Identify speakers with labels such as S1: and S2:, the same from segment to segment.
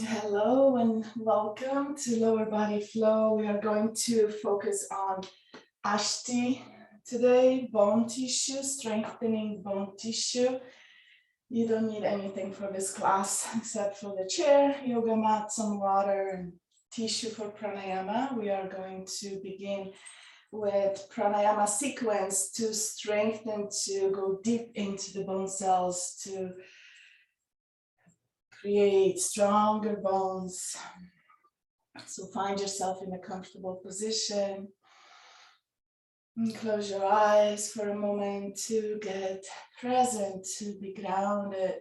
S1: Hello and welcome to Lower Body Flow. We are going to focus on Ashti today, bone tissue, strengthening bone tissue. You don't need anything for this class except for the chair, yoga mat, some water, and tissue for pranayama. We are going to begin with pranayama sequence to strengthen, to go deep into the bone cells, to create stronger bones. So find yourself in a comfortable position. And close your eyes for a moment to get present, to be grounded.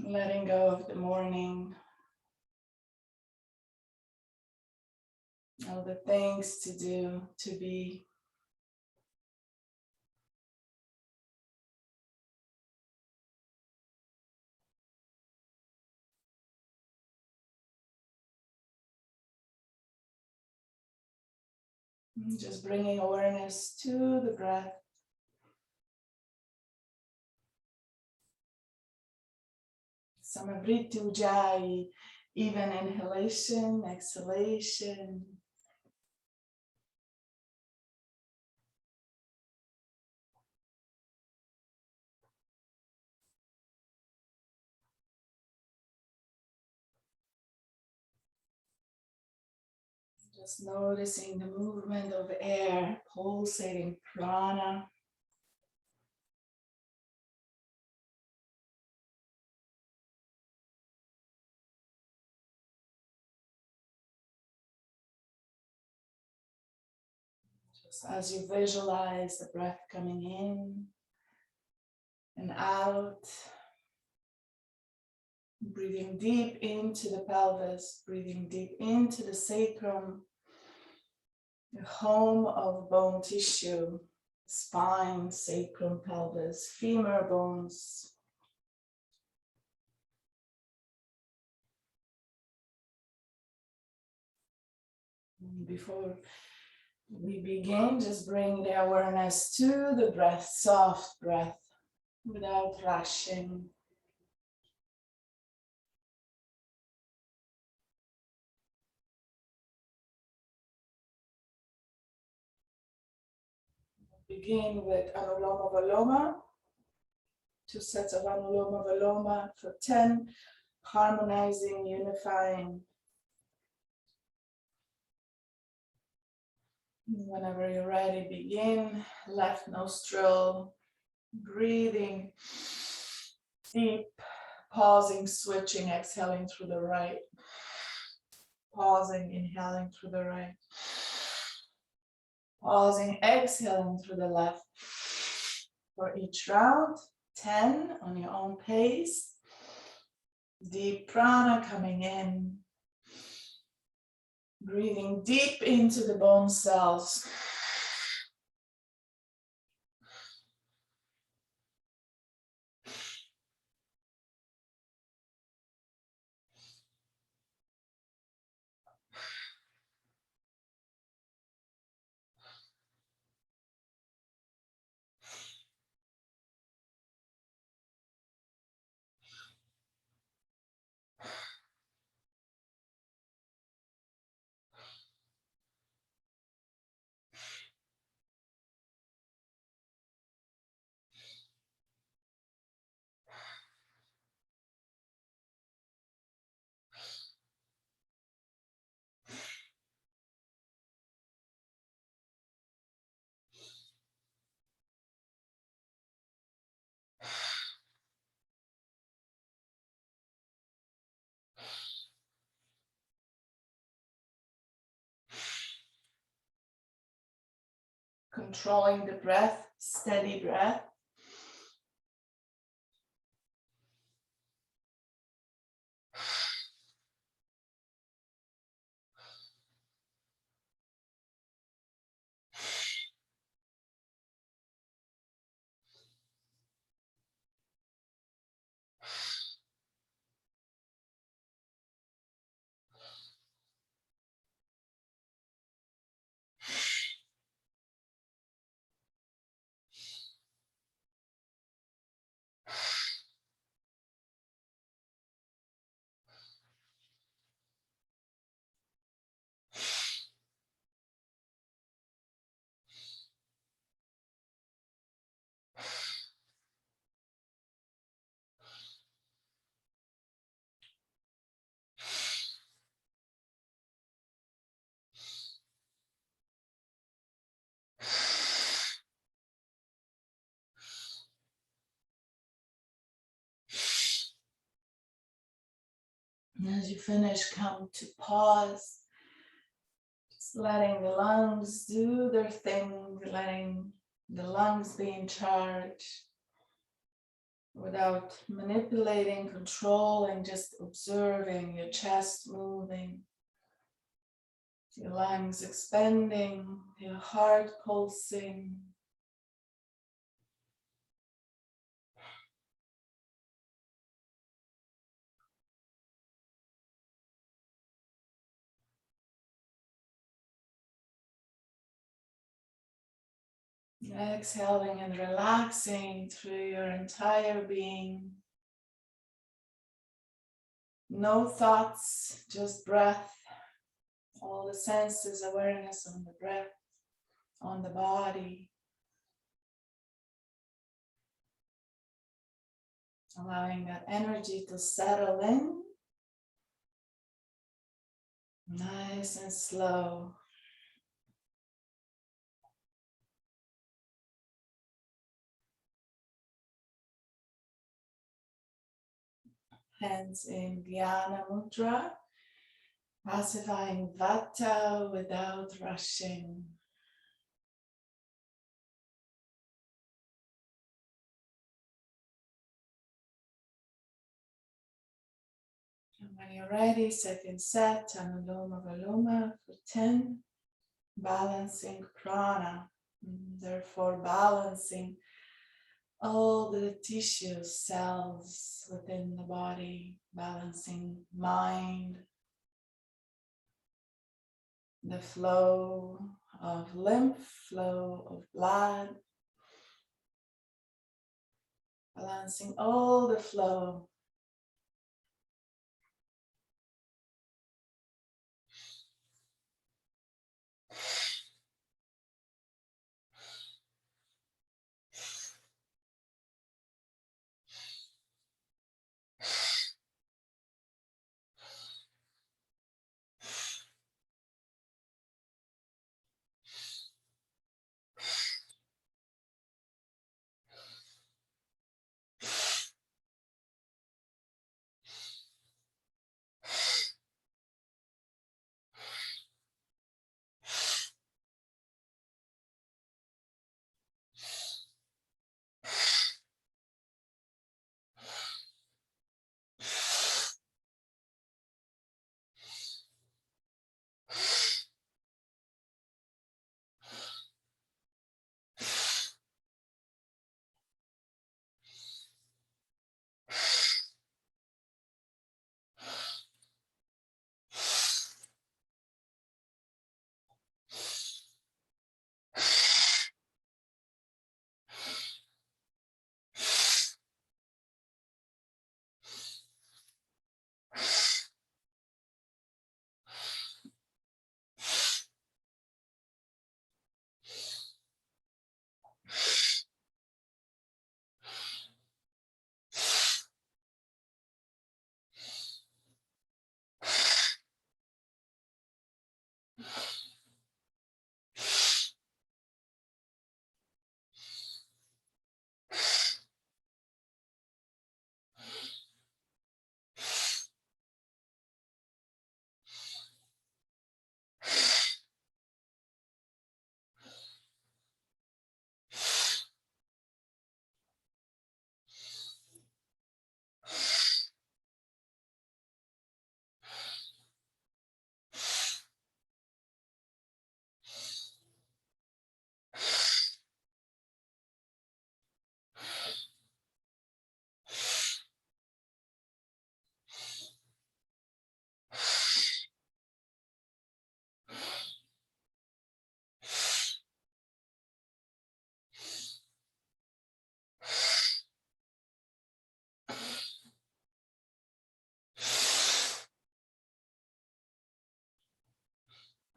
S1: Letting go of the morning. All the things to do, to be. Just bringing awareness to the breath. Samavritu Ujjayi, even inhalation, exhalation. Just noticing the movement of air, pulsating prana. Just as you visualize the breath coming in and out, breathing deep into the pelvis, breathing deep into the sacrum, the home of bone tissue, spine, sacrum, pelvis, femur bones. Before we begin, just bring the awareness to the breath, soft breath, without rushing. Begin with Anuloma Viloma, 2 sets of Anuloma Viloma for 10, harmonizing, unifying. Whenever you're ready, begin. Left nostril, breathing deep, pausing, switching, exhaling through the right. Pausing, inhaling through the right. Pausing, exhaling through the left. For each round, 10 on your own pace. Deep prana coming in. Breathing deep into the bone cells. Controlling the breath, steady breath. As you finish, come to pause. Just letting the lungs do their thing, letting the lungs be in charge without manipulating, controlling, just observing your chest moving, your lungs expanding, your heart pulsing. Exhaling and relaxing through your entire being. No thoughts, just breath. All the senses, awareness on the breath, on the body. Allowing that energy to settle in. Nice and slow. Hands in Dhyana Mudra. Pacifying Vata without rushing. And when you're ready, second set, Anuloma Viloma for 10. Balancing prana, therefore balancing all the tissues, cells within the body, balancing mind, the flow of lymph, flow of blood, balancing all the flow.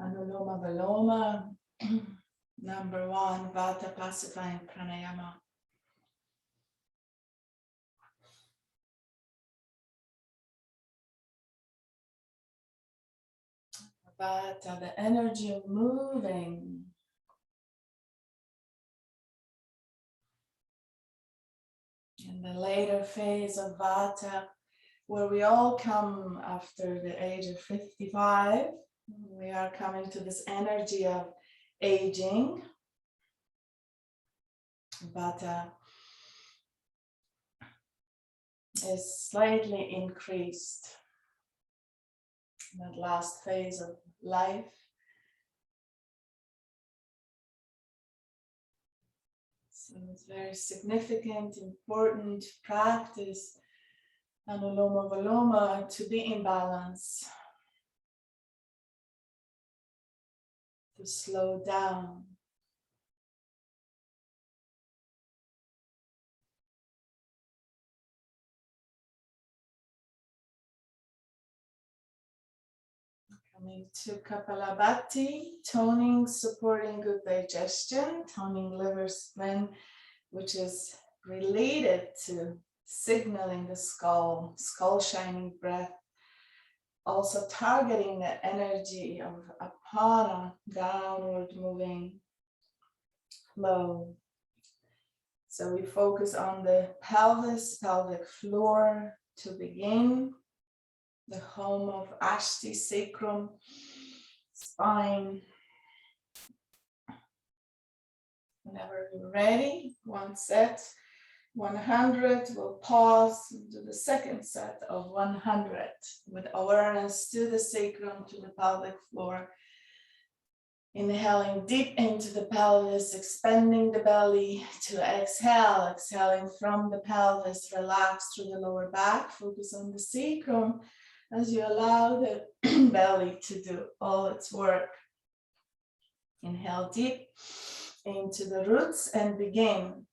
S1: Anuloma Viloma, number 1, Vata pacifying pranayama. Vata, the energy of moving. In the later phase of Vata, where we all come after the age of 55. We are coming to this energy of aging, but is slightly increased in that last phase of life. So it's very significant, important practice, Anuloma Viloma, to be in balance, to slow down. Coming to Kapalabhati, toning, supporting good digestion, toning liver spleen, which is related to signaling the skull shining breath, also targeting the energy of apana, downward moving flow. So we focus on the pelvis, pelvic floor to begin, the home of Ashti, sacrum, spine. Whenever you're ready, one set, 100, we'll pause and do the second set of 100 with awareness to the sacrum, to the pelvic floor. Inhaling deep into the pelvis, expanding the belly to exhale, exhaling from the pelvis, relax through the lower back, focus on the sacrum as you allow the belly to do all its work. Inhale deep into the roots and begin.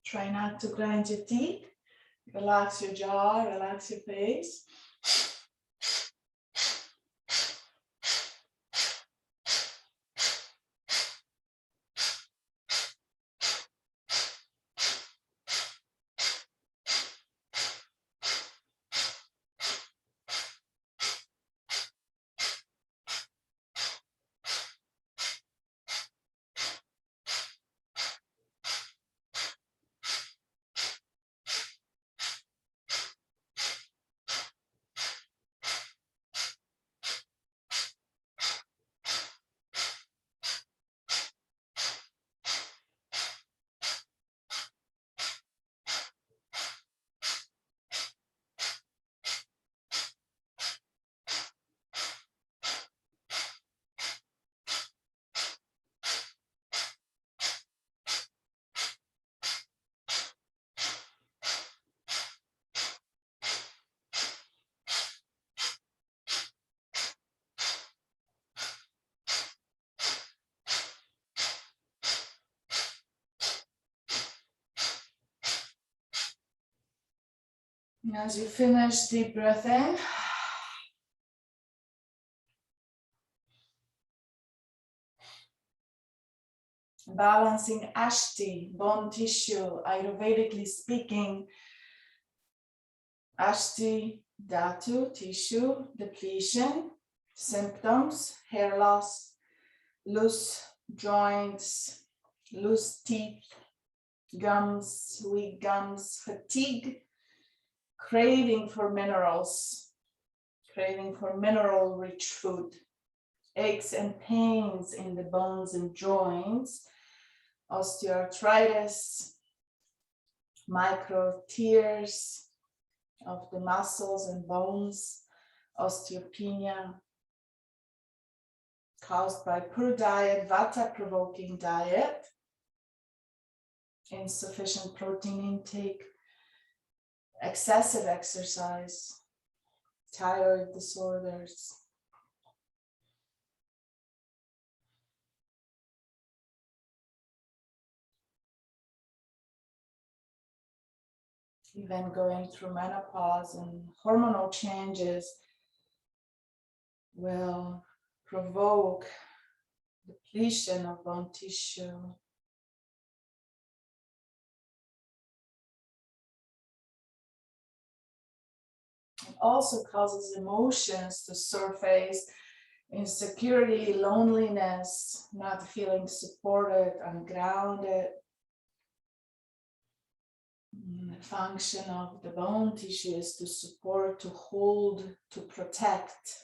S1: Try not to grind your teeth. Relax your jaw, relax your face. And as you finish, deep breath in. Balancing Ashti, bone tissue, Ayurvedically speaking. Ashti, Dhatu, tissue, depletion, symptoms, hair loss, loose joints, loose teeth, gums, weak gums, fatigue, craving for minerals, craving for mineral-rich food, aches and pains in the bones and joints, osteoarthritis, micro tears of the muscles and bones, osteopenia, caused by poor diet, vata-provoking diet, insufficient protein intake, excessive exercise, thyroid disorders. Even going through menopause and hormonal changes will provoke depletion of bone tissue. It also causes emotions to surface, insecurity, loneliness, not feeling supported, ungrounded. The function of the bone tissue is to support, to hold, to protect.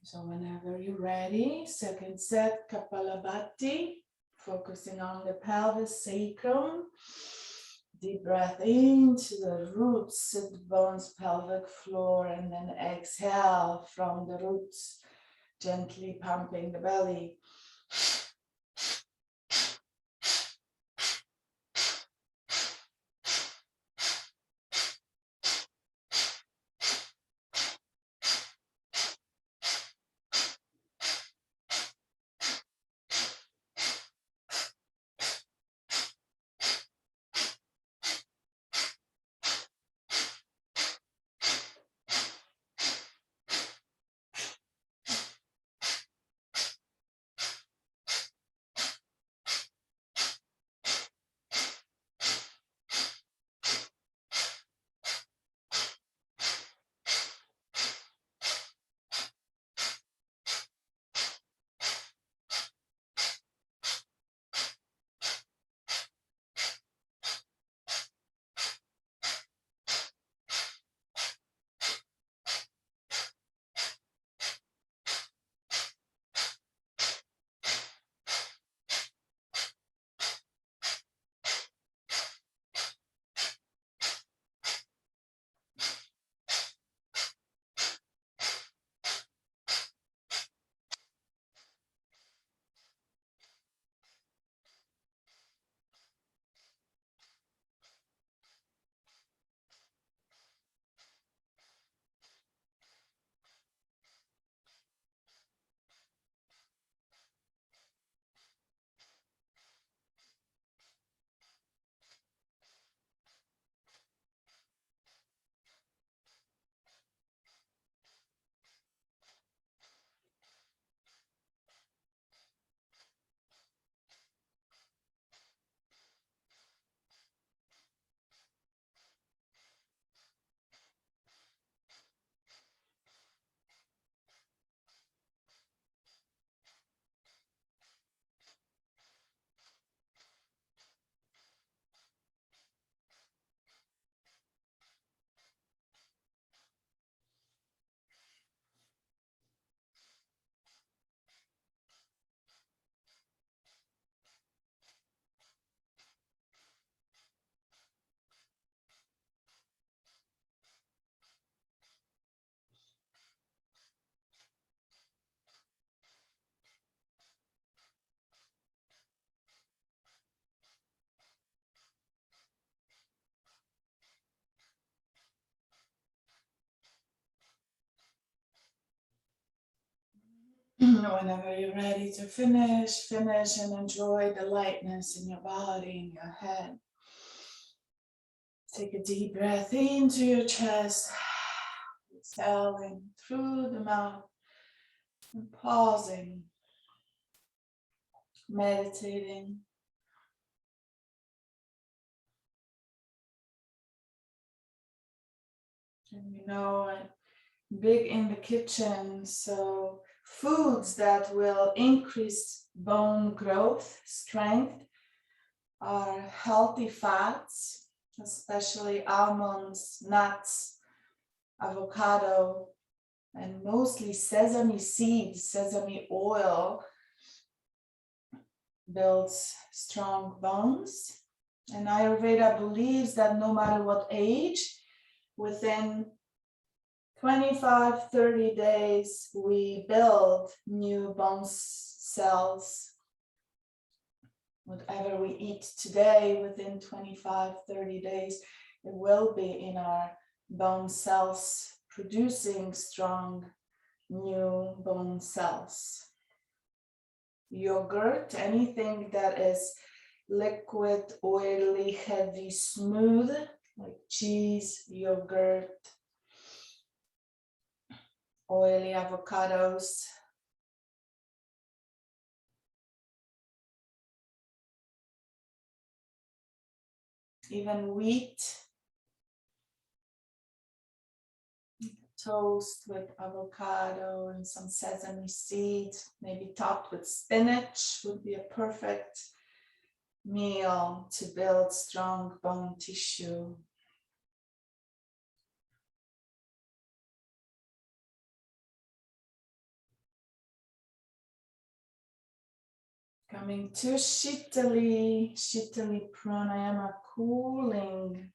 S1: So whenever you're ready, second set, Kapalabhati, focusing on the pelvis, sacrum. Deep breath into the roots, sit bones, pelvic floor, and then exhale from the roots, gently pumping the belly. Whenever you're ready to finish and enjoy the lightness in your body, in your head. Take a deep breath into your chest, exhaling through the mouth, and pausing, meditating. And I'm big in the kitchen, so foods that will increase bone growth, strength, are healthy fats, especially almonds, nuts, avocado, and mostly sesame seeds. Sesame oil builds strong bones. And Ayurveda believes that no matter what age, within 25-30 days, we build new bone cells. Whatever we eat today, within 25-30 days, it will be in our bone cells, producing strong new bone cells. Yogurt, anything that is liquid, oily, heavy, smooth, like cheese, yogurt, oily avocados, even wheat, toast with avocado and some sesame seeds, maybe topped with spinach, would be a perfect meal to build strong bone tissue. Coming to Shitali Pranayama, cooling.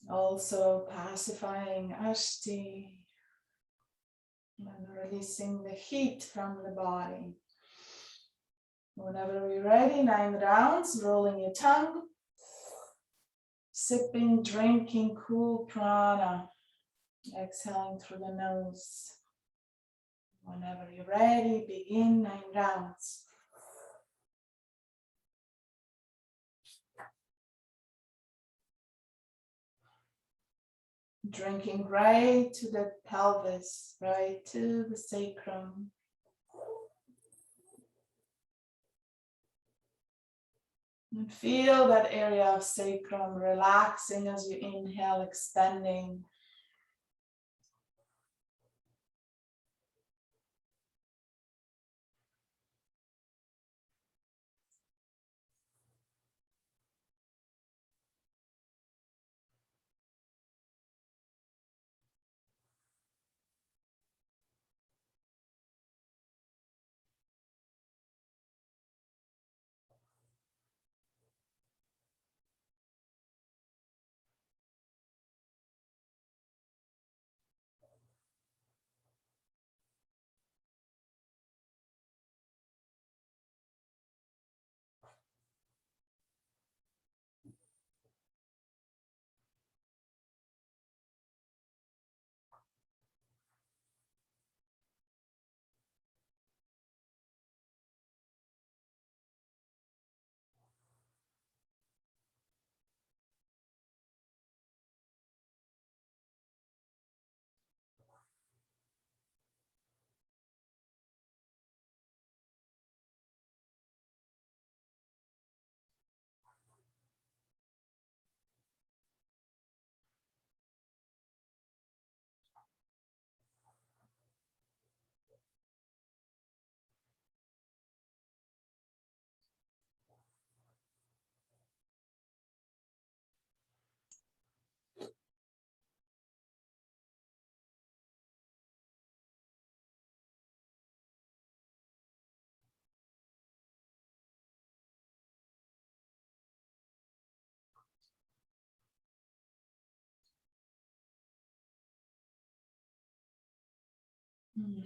S1: Also pacifying Ashti and releasing the heat from the body. Whenever we're ready, 9 rounds, rolling your tongue, sipping, drinking cool prana, exhaling through the nose. Whenever you're ready, begin 9 rounds. Drinking right to the pelvis, right to the sacrum. And feel that area of sacrum relaxing as you inhale, expanding.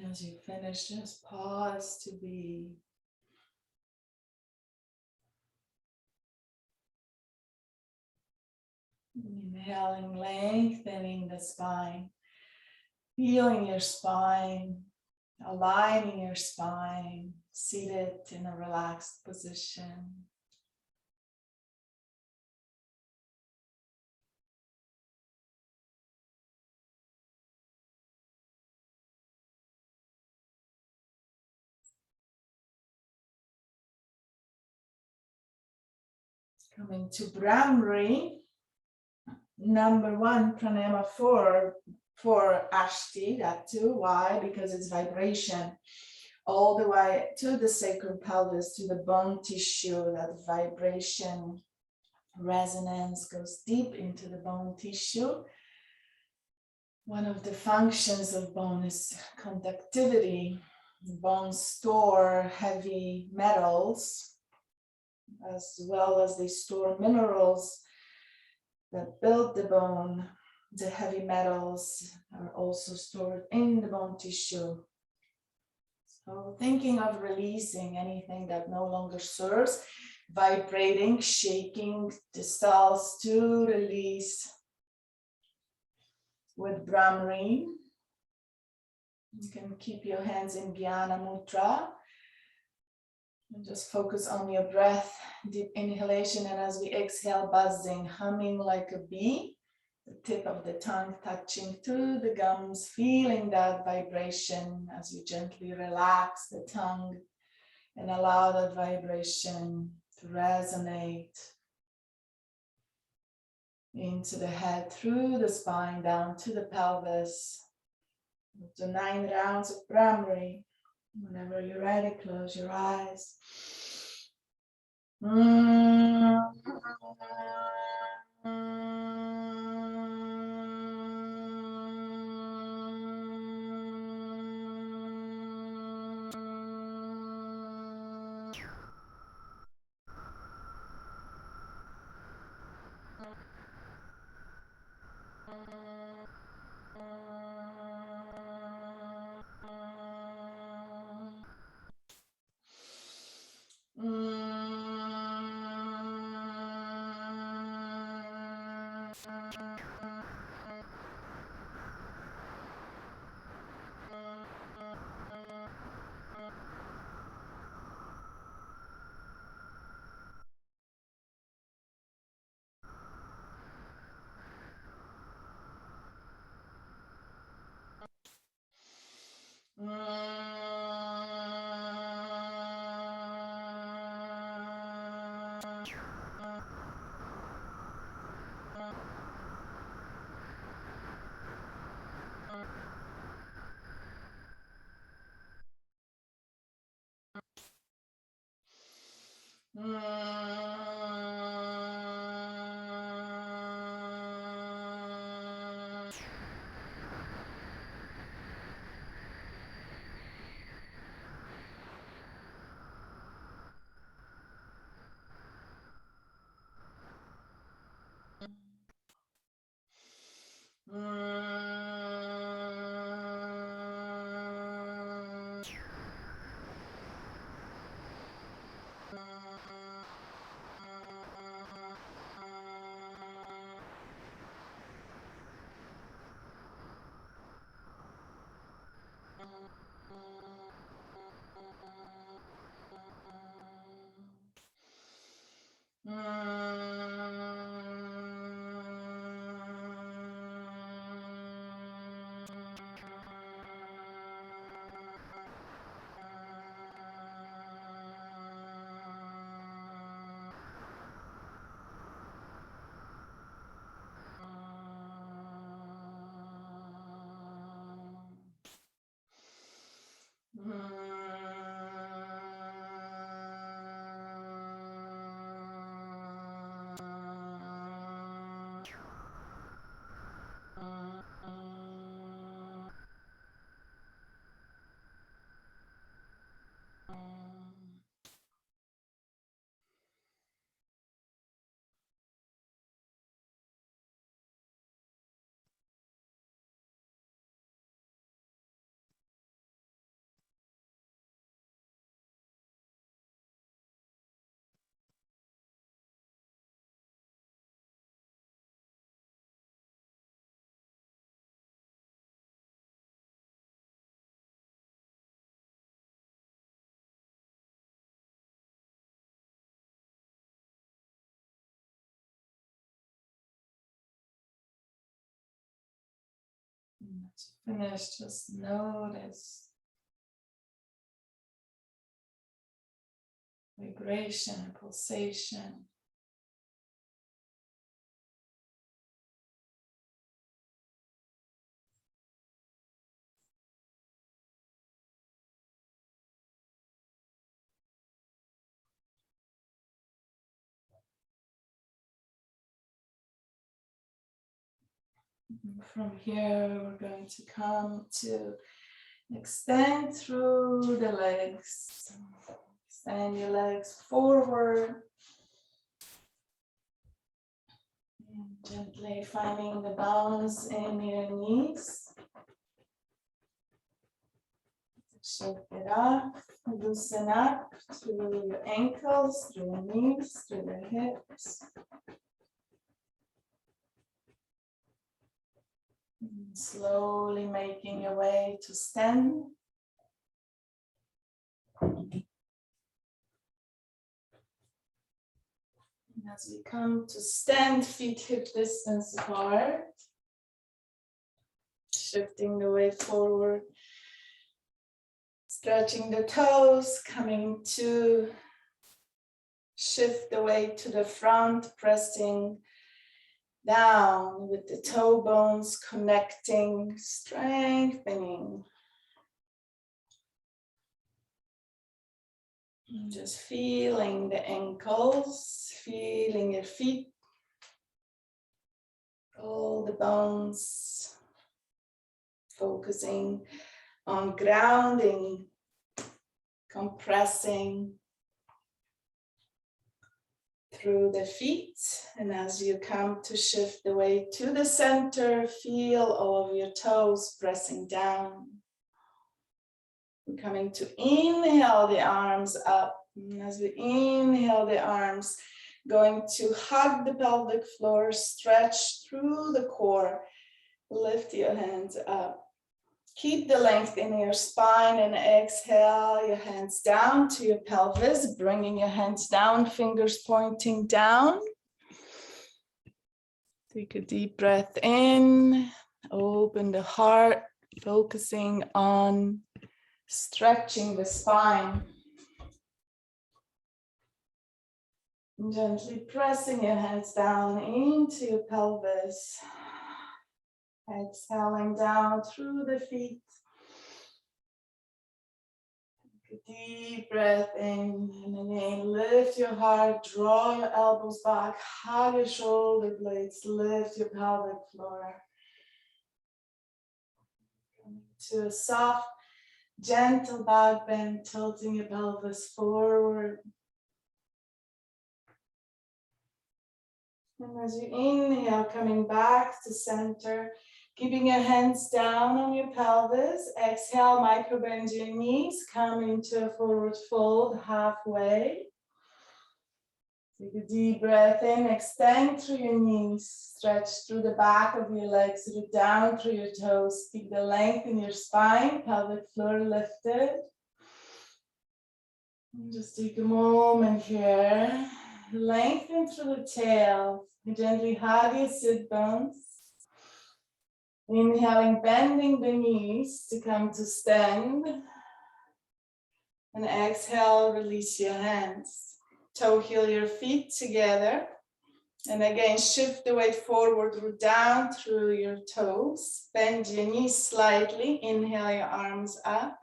S1: As you finish, just pause to be. Inhaling, lengthening the spine, feeling your spine, aligning your spine, seated in a relaxed position. Coming to Brahmari, number one, pranayama for Ashti, that too. Why? Because it's vibration. All the way to the sacral pelvis, to the bone tissue, that vibration, resonance goes deep into the bone tissue. One of the functions of bone is conductivity. Bones store heavy metals as well as they store minerals that build the bone. The heavy metals are also stored in the bone tissue. So thinking of releasing anything that no longer serves, vibrating, shaking the cells to release with Brahmari. You can keep your hands in Jnana Mudra and just focus on your breath, deep inhalation, and as we exhale, buzzing, humming like a bee, the tip of the tongue touching to the gums, feeling that vibration as you gently relax the tongue and allow that vibration to resonate into the head, through the spine, down to the pelvis. The 9 rounds of Brahmari. Whenever you're ready, close your eyes. Finish, just notice vibration, pulsation. From here, we're going to come to extend through the legs. Extend your legs forward. And gently finding the bones in your knees. Shake it up, loosen up through your ankles, through your knees, through the hips. And slowly making your way to stand. And as we come to stand, feet hip distance apart. Shifting the weight forward. Stretching the toes, coming to shift the weight to the front, pressing down with the toe bones, connecting, strengthening. And just feeling the ankles, feeling your feet, all the bones, focusing on grounding, compressing through the feet. And as you come to shift the weight to the center, feel all of your toes pressing down. We're coming to inhale the arms up. And as we inhale the arms, going to hug the pelvic floor, stretch through the core, lift your hands up. Keep the length in your spine and exhale your hands down to your pelvis, bringing your hands down, fingers pointing down. Take a deep breath in, open the heart, focusing on stretching the spine. And gently pressing your hands down into your pelvis. Exhaling down through the feet. Take a deep breath in, and again lift your heart, draw your elbows back, hug your shoulder blades, lift your pelvic floor. Coming to a soft, gentle back bend, tilting your pelvis forward. And as you inhale, coming back to center, keeping your hands down on your pelvis. Exhale, micro bend your knees, come into a forward fold halfway. Take a deep breath in, extend through your knees, stretch through the back of your legs, root down through your toes. Keep the length in your spine, pelvic floor lifted. And just take a moment here. Lengthen through the tail. Gently hug your sit bones. Inhaling, bending the knees to come to stand. And exhale, release your hands. Toe heel your feet together. And again, shift the weight forward, root down through your toes. Bend your knees slightly. Inhale your arms up.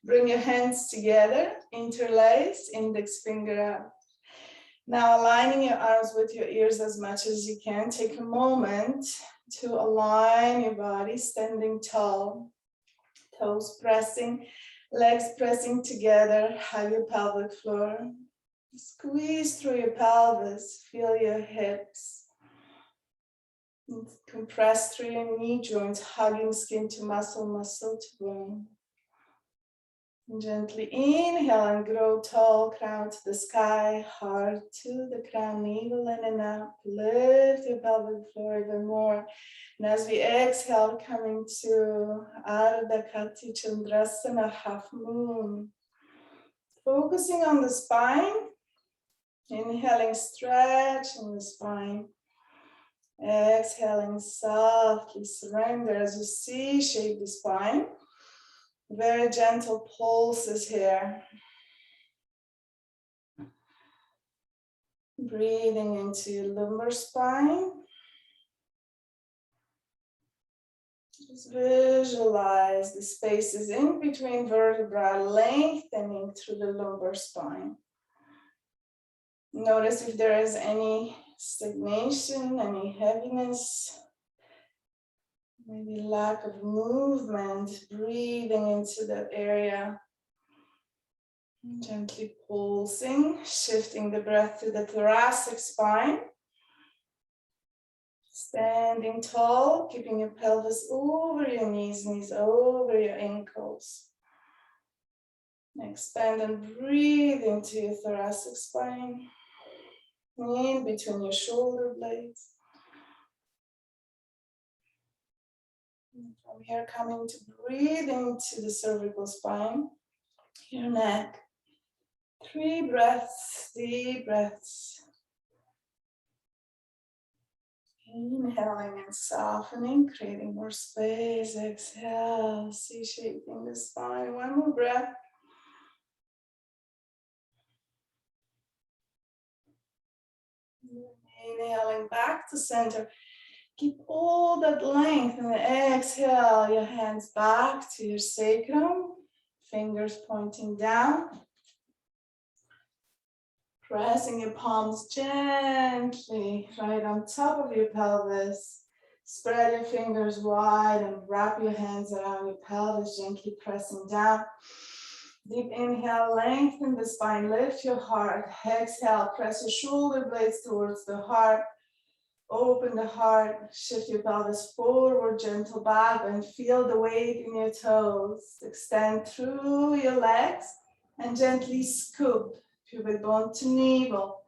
S1: Bring your hands together, interlace, index finger up. Now aligning your arms with your ears as much as you can. Take a moment to align your body, standing tall. Toes pressing, legs pressing together, hug your pelvic floor. Squeeze through your pelvis, feel your hips. And compress through your knee joints, hugging skin to muscle, muscle to bone. And gently inhale and grow tall, crown to the sky, heart to the crown, navel in and up. Lift your pelvic floor even more. And as we exhale, coming to Ardha Kati Chandrasana, half moon. Focusing on the spine. Inhaling, stretching the spine. Exhaling, softly surrender as you C-shape the spine. Very gentle pulses here. Breathing into your lumbar spine. Just visualize the spaces in between vertebrae lengthening through the lumbar spine. Notice if there is any stagnation, any heaviness. Maybe lack of movement, breathing into that area. Gently pulsing, shifting the breath to the thoracic spine. Standing tall, keeping your pelvis over your knees, knees over your ankles. Expand and breathe into your thoracic spine. In between your shoulder blades. And from here, coming to breathe into the cervical spine, your neck. 3 breaths, deep breaths. Inhaling and softening, creating more space. Exhale, C-shaping the spine. 1 more breath. Inhaling back to center. Keep all that length and exhale your hands back to your sacrum. Fingers pointing down. Pressing your palms gently right on top of your pelvis. Spread your fingers wide and wrap your hands around your pelvis, gently pressing down. Deep inhale, lengthen the spine, lift your heart. Exhale, press your shoulder blades towards the heart. Open the heart, shift your pelvis forward, gentle back, and feel the weight in your toes. Extend through your legs and gently scoop. Pubic bone to navel,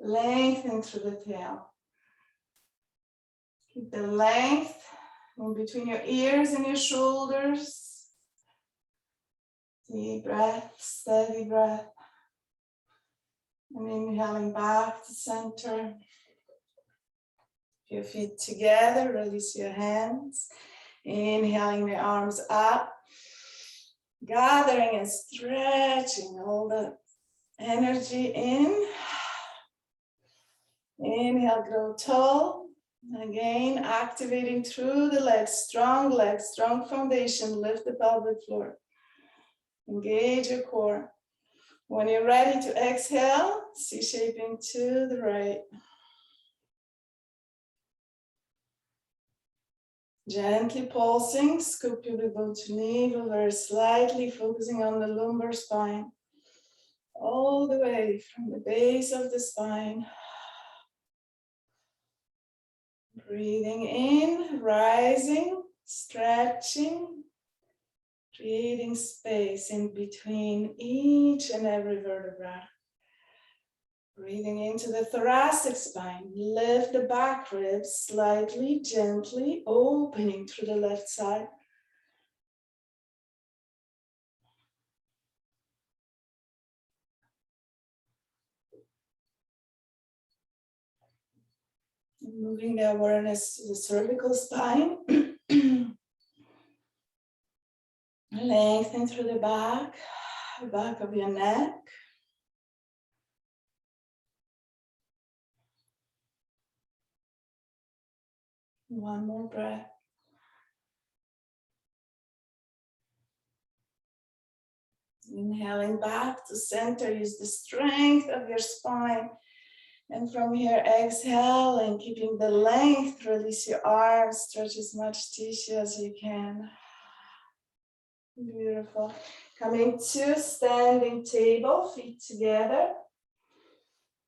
S1: lengthen through the tail. Keep the length in between your ears and your shoulders. Deep breath, steady breath. And inhaling back to center. Your feet together, release your hands. Inhaling the arms up. Gathering and stretching all the energy in. Inhale, grow tall. Again, activating through the legs, strong foundation. Lift the pelvic floor. Engage your core. When you're ready to exhale, C-shaping to the right. Gently pulsing, scoop your bone to navel, very slightly focusing on the lumbar spine. All the way from the base of the spine. Breathing in, rising, stretching, creating space in between each and every vertebra. Breathing into the thoracic spine, lift the back ribs slightly, gently, opening through the left side. Moving the awareness to the cervical spine. Lengthen through the back of your neck. One more breath. Inhaling back to center, use the strength of your spine. And from here, exhale and keeping the length, release your arms, stretch as much tissue as you can. Beautiful. Coming to standing table, feet together.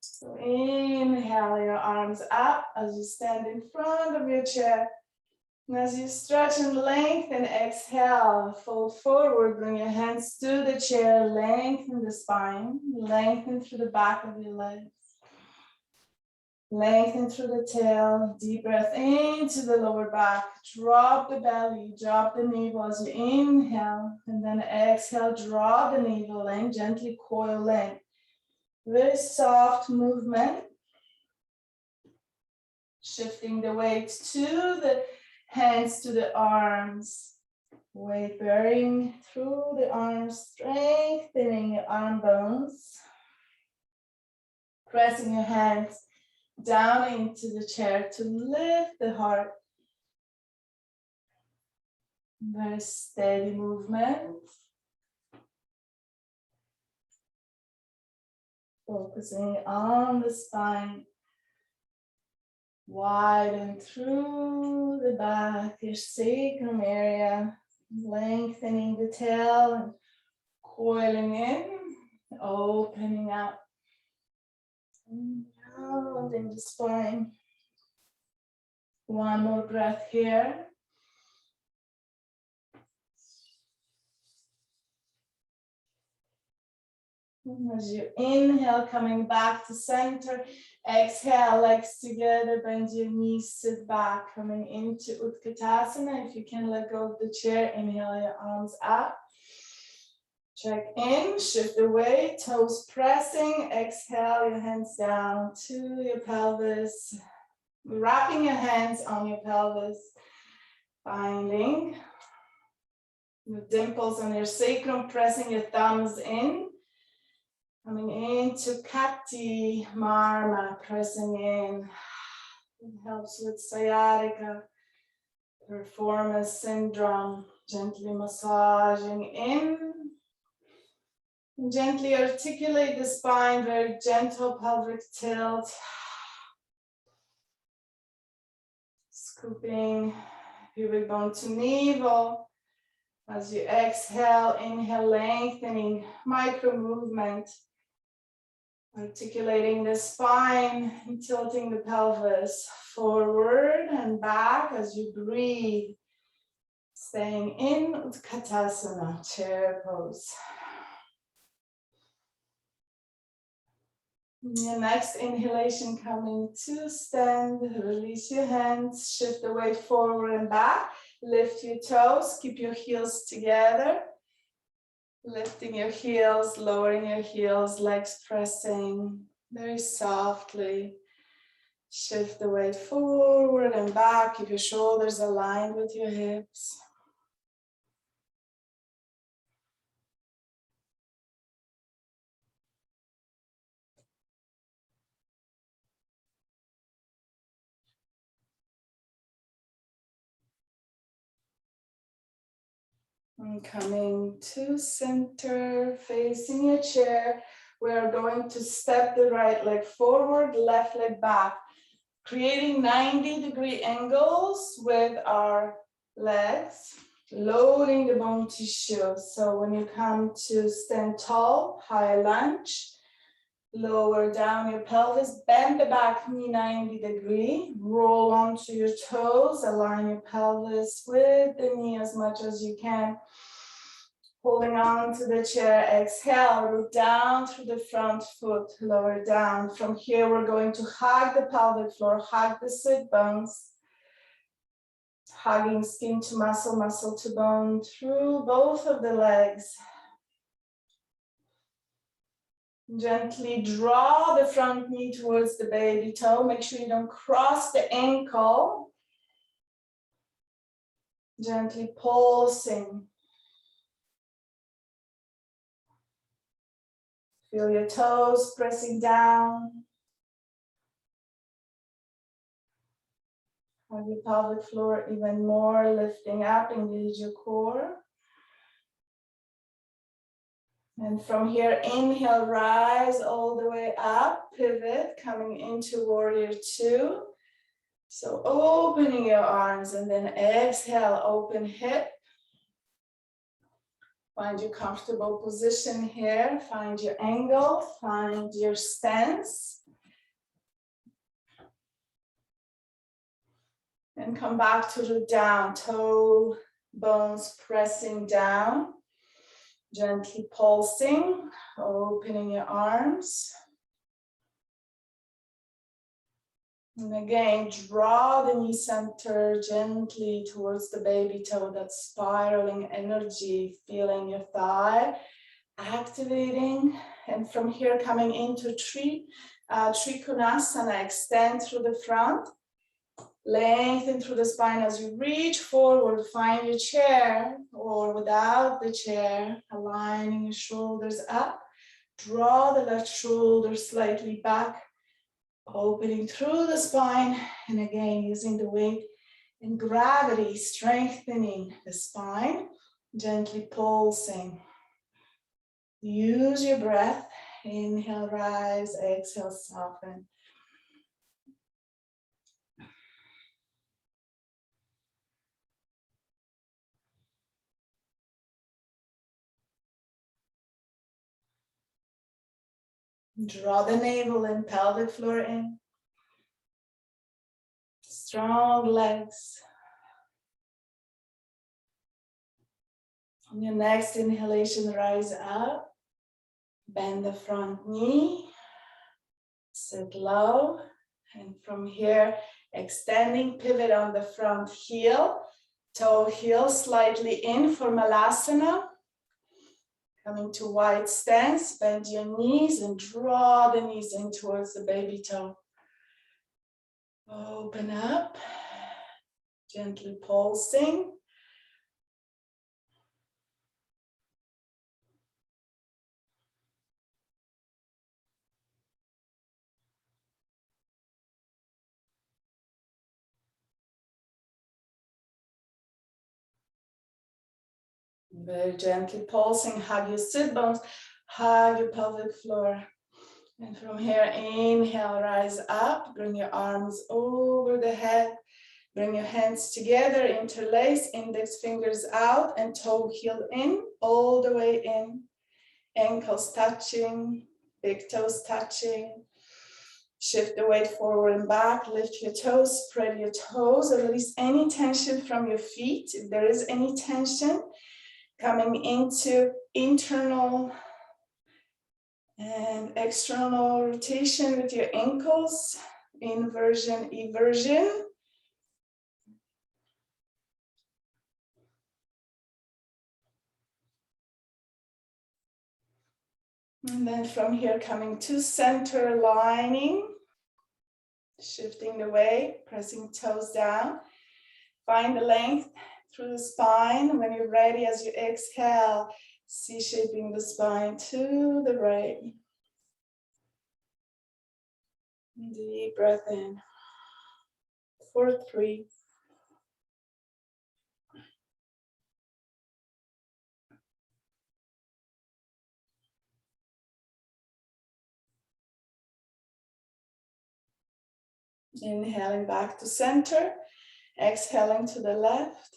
S1: So inhale your arms up as you stand in front of your chair. And as you stretch and lengthen, exhale, fold forward, bring your hands to the chair, lengthen the spine, lengthen through the back of your legs. Lengthen through the tail, deep breath into the lower back, drop the belly, drop the navel as you inhale, and then exhale, draw the navel in, gently coil in. Very soft movement. Shifting the weight to the hands, to the arms. Weight bearing through the arms, strengthening your arm bones. Pressing your hands down into the chair to lift the heart. Very steady movement. Focusing on the spine. Widen through the back, your sacrum area, lengthening the tail and coiling in, opening up and rounding the spine. One more breath here. As you inhale, coming back to center, exhale, legs together, bend your knees, sit back, coming into Utkatasana. If you can let go of the chair, inhale your arms up. Check in, shift away, toes pressing, exhale your hands down to your pelvis, wrapping your hands on your pelvis, finding the dimples on your sacrum, pressing your thumbs in. Coming into Kati Marma, pressing in. It helps with sciatica, performance syndrome, gently massaging in. And gently articulate the spine, very gentle pelvic tilt. Scooping pubic bone to navel. As you exhale, inhale, lengthening, micro movement. Articulating the spine and tilting the pelvis forward and back as you breathe. Staying in Utkatasana, chair pose. Your next inhalation, coming to stand, release your hands, shift the weight forward and back, lift your toes, keep your heels together. Lifting your heels, lowering your heels, legs pressing very softly. Shift the weight forward and back. Keep your shoulders aligned with your hips. And coming to center, facing your chair. We are going to step the right leg forward, left leg back, creating 90-degree angles with our legs, loading the bone tissue. So when you come to stand tall, high lunge, lower down your pelvis, bend the back knee 90-degree, roll onto your toes, align your pelvis with the knee as much as you can. Holding on to the chair, exhale, root down through the front foot, lower down. From here, we're going to hug the pelvic floor, hug the sit bones, hugging skin to muscle, muscle to bone through both of the legs. Gently draw the front knee towards the baby toe. Make sure you don't cross the ankle. Gently pulsing. Feel your toes pressing down. Hug your pelvic floor even more, lifting up, engage your core. And from here, inhale, rise all the way up, pivot, coming into warrior two. So opening your arms and then exhale, open hip. Find your comfortable position here. Find your angle, find your stance. And come back to root down, toe bones pressing down. Gently pulsing, opening your arms. And again, draw the knee center gently towards the baby toe, that spiraling energy, feeling your thigh, activating. And from here, coming into Trikonasana, extend through the front, lengthen through the spine as you reach forward, find your chair or without the chair, aligning your shoulders up, draw the left shoulder slightly back, opening through the spine, and again, using the weight and gravity, strengthening the spine, gently pulsing. Use your breath, inhale, rise, exhale, soften. Draw the navel and pelvic floor in. Strong legs. On your next inhalation, rise up. Bend the front knee. Sit low. And from here, extending pivot on the front heel. Toe heel slightly in for Malasana. Coming to wide stance, bend your knees and draw the knees in towards the baby toe. Open up, gently pulsing. Very gently pulsing, hug your sit bones, hug your pelvic floor. And from here, inhale, rise up, bring your arms over the head, bring your hands together, interlace, index fingers out and toe heel in, all the way in. Ankles touching, big toes touching. Shift the weight forward and back, lift your toes, spread your toes, release any tension from your feet. If there is any tension, coming into internal and external rotation with your ankles, inversion, eversion. And then from here, coming to center, lining, shifting the weight, pressing toes down. Find the length through the spine. When you're ready, as you exhale, C-shaping the spine to the right. Deep breath in for 3. Inhaling back to center, exhaling to the left.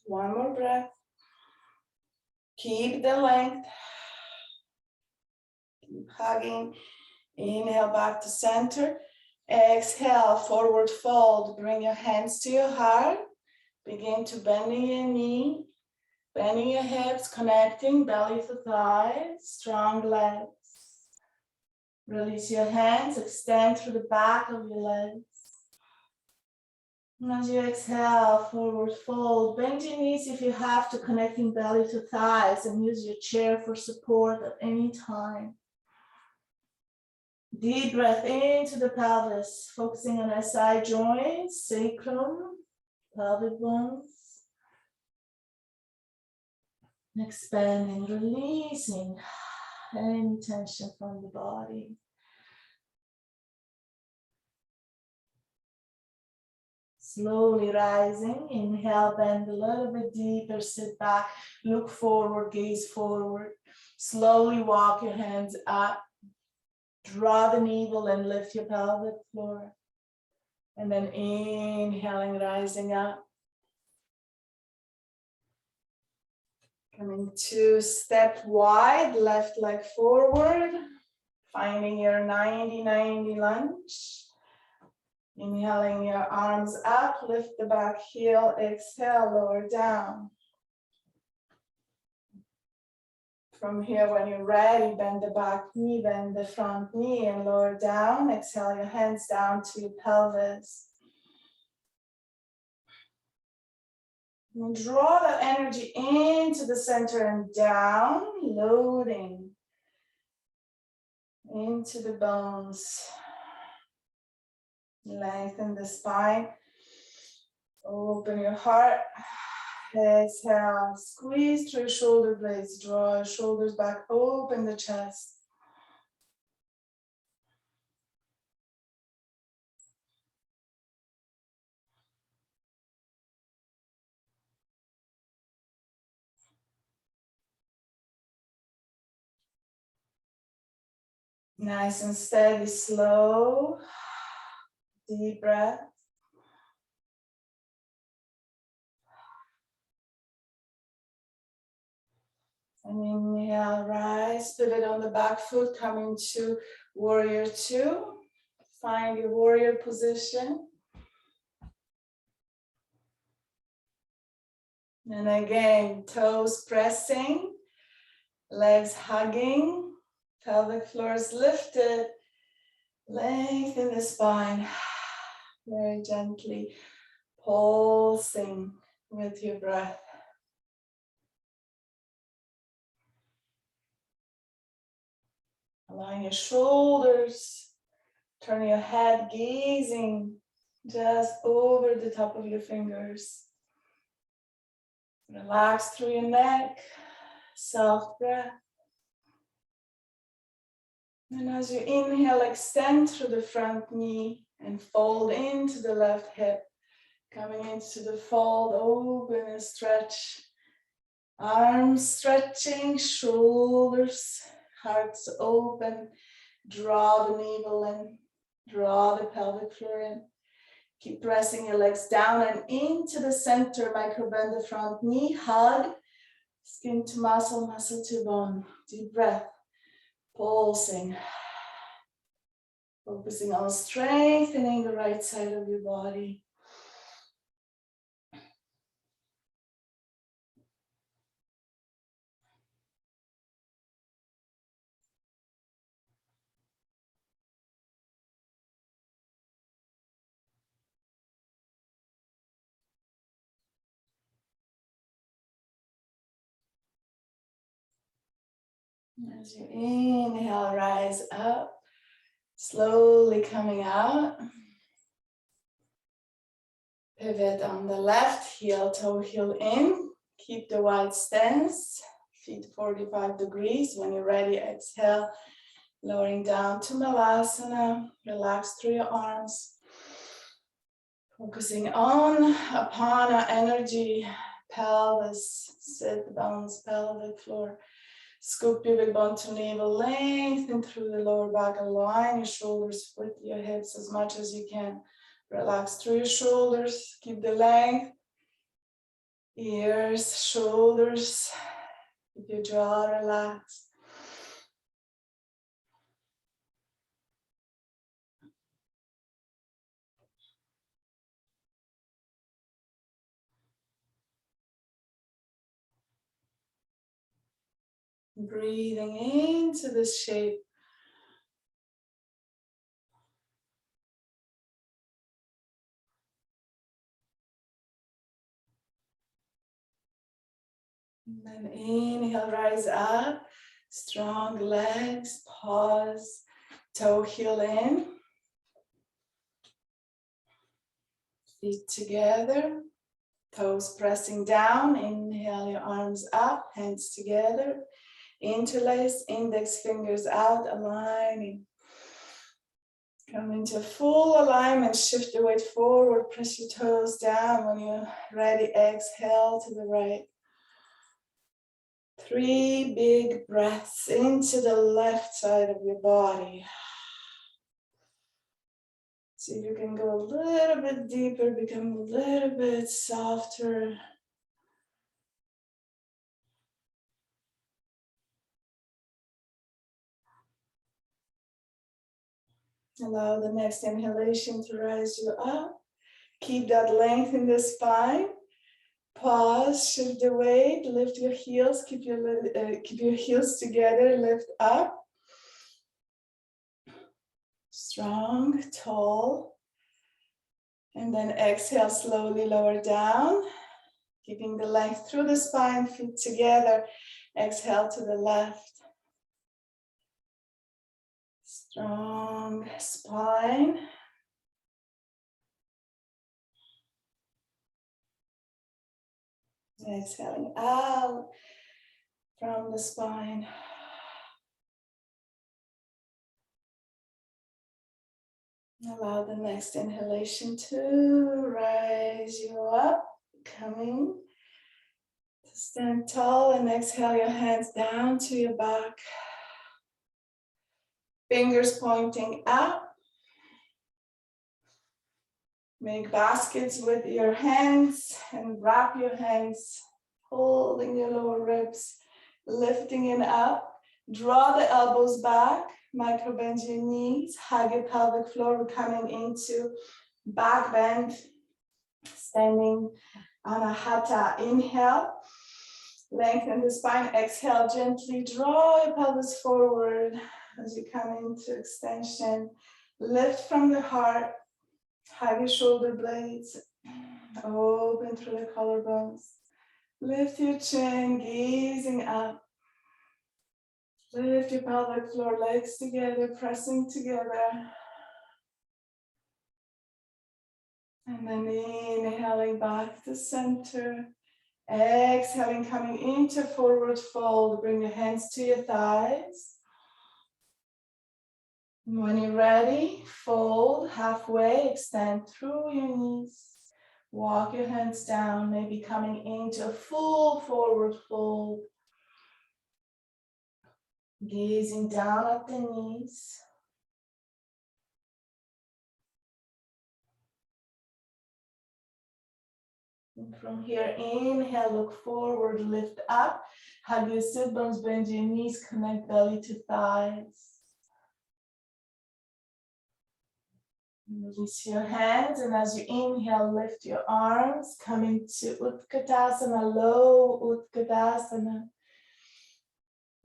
S1: One more breath. Keep the length. Keep hugging. Inhale back to center. Exhale, forward fold. Bring your hands to your heart. Begin to bending your knee. Bending your hips, connecting belly to thighs, strong legs. Release your hands, extend through the back of your legs. And as you exhale, forward fold, bend your knees if you have to, connecting belly to thighs, and use your chair for support at any time. Deep breath into the pelvis, focusing on SI joints, sacrum, pelvic bones. Expanding, releasing any tension from the body. Slowly rising, inhale, bend a little bit deeper, sit back, look forward, gaze forward. Slowly walk your hands up, draw the navel and lift your pelvic floor. And then inhaling, rising up. Coming to step wide, left leg forward, finding your 90-90 lunge. Inhaling your arms up, lift the back heel, exhale, lower down. From here, when you're ready, bend the back knee, bend the front knee and lower down. Exhale your hands down to your pelvis. And draw that energy into the center and down, loading into the bones. Lengthen the spine. Open your heart. Exhale. Squeeze through your shoulder blades. Draw your shoulders back. Open the chest. Nice and steady, slow. Deep breath. And inhale, rise, pivot on the back foot, come into warrior two. Find your warrior position. And again, toes pressing, legs hugging, pelvic floor is lifted. Lengthen the spine, very gently pulsing with your breath. Allowing your shoulders, turn your head, gazing just over the top of your fingers. Relax through your neck, soft breath. And as you inhale, extend through the front knee and fold into the left hip. Coming into the fold, open and stretch. Arms stretching, shoulders, hearts open. Draw the navel in, draw the pelvic floor in. Keep pressing your legs down and into the center. Micro bend the front knee, hug. Skin to muscle, muscle to bone. Deep breath, pulsing. Focusing on strengthening the right side of your body. As you inhale, rise up, slowly coming out. Pivot on the left, heel, toe, heel in. Keep the wide stance, feet 45 degrees. When you're ready, exhale, lowering down to Malasana. Relax through your arms. Focusing on Apana energy, pelvis, sit bones, pelvic floor. Scoop pubic bone to navel, lengthen through the lower back, align your shoulders with your hips as much as you can. Relax through your shoulders, keep the length, ears, shoulders, keep your jaw relaxed. Breathing into this shape. And then inhale, rise up, strong legs, pause, toe heel in. Feet together, toes pressing down. Inhale your arms up, hands together. Interlace, index fingers out, aligning. Come into full alignment, shift your weight forward, press your toes down. When you're ready, exhale to the right. 3 big breaths into the left side of your body. See if you can go a little bit deeper, become a little bit softer. Allow the next inhalation to rise you up. Keep that length in the spine. Pause, shift the weight, lift your heels, keep your heels together, lift up. Strong, tall. And then exhale, slowly lower down. Keeping the length through the spine, feet together. Exhale to the left. Strong spine. Exhaling out from the spine. Allow the next inhalation to rise you up, coming to stand tall, and exhale your hands down to your back. Fingers pointing up. Make baskets with your hands and wrap your hands, holding your lower ribs. lifting it up. Draw the elbows back, micro bend your knees, hug your pelvic floor. We're coming into back bend, standing anahata. Inhale, lengthen the spine. Exhale, gently draw your pelvis forward as you come into extension. Lift from the heart, hug your shoulder blades, open through the collarbones. Lift your chin, gazing up. Lift your pelvic floor, legs together, pressing together. And then inhaling back to center. Exhaling, coming into forward fold. Bring your hands to your thighs. When you're ready, fold halfway, extend through your knees. Walk your hands down, maybe coming into a full forward fold. Gazing down at the knees. And from here, inhale, look forward, lift up. Hug your sit bones, bend your knees, connect belly to thighs. Release your hands, and as you inhale, lift your arms, coming to Utkatasana, low Utkatasana.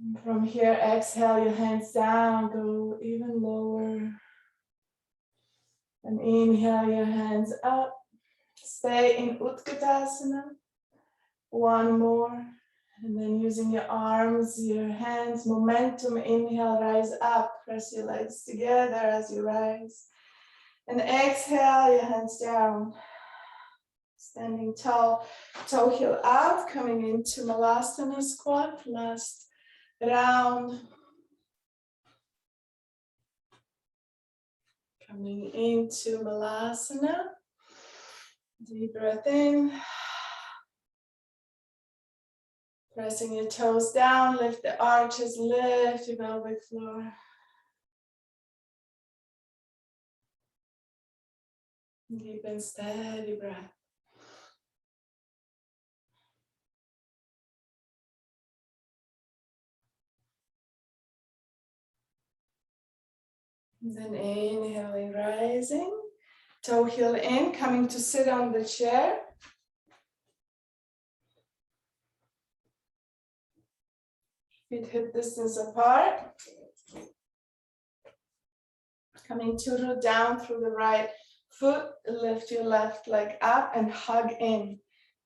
S1: And from here, exhale your hands down, go even lower. And inhale your hands up. Stay in Utkatasana. One more. And then using your arms, your hands, momentum, inhale, rise up. Press your legs together as you rise. And exhale, your hands down. Standing tall, toe heel out, coming into Malasana squat. Last round. Coming into Malasana. Deep breath in. Pressing your toes down, lift the arches, lift your pelvic floor. Deep and steady breath. And then inhaling, rising. Toe heel in, coming to sit on the chair. Feet hip distance apart. Coming to root down through the right foot. Lift your left leg up and hug in.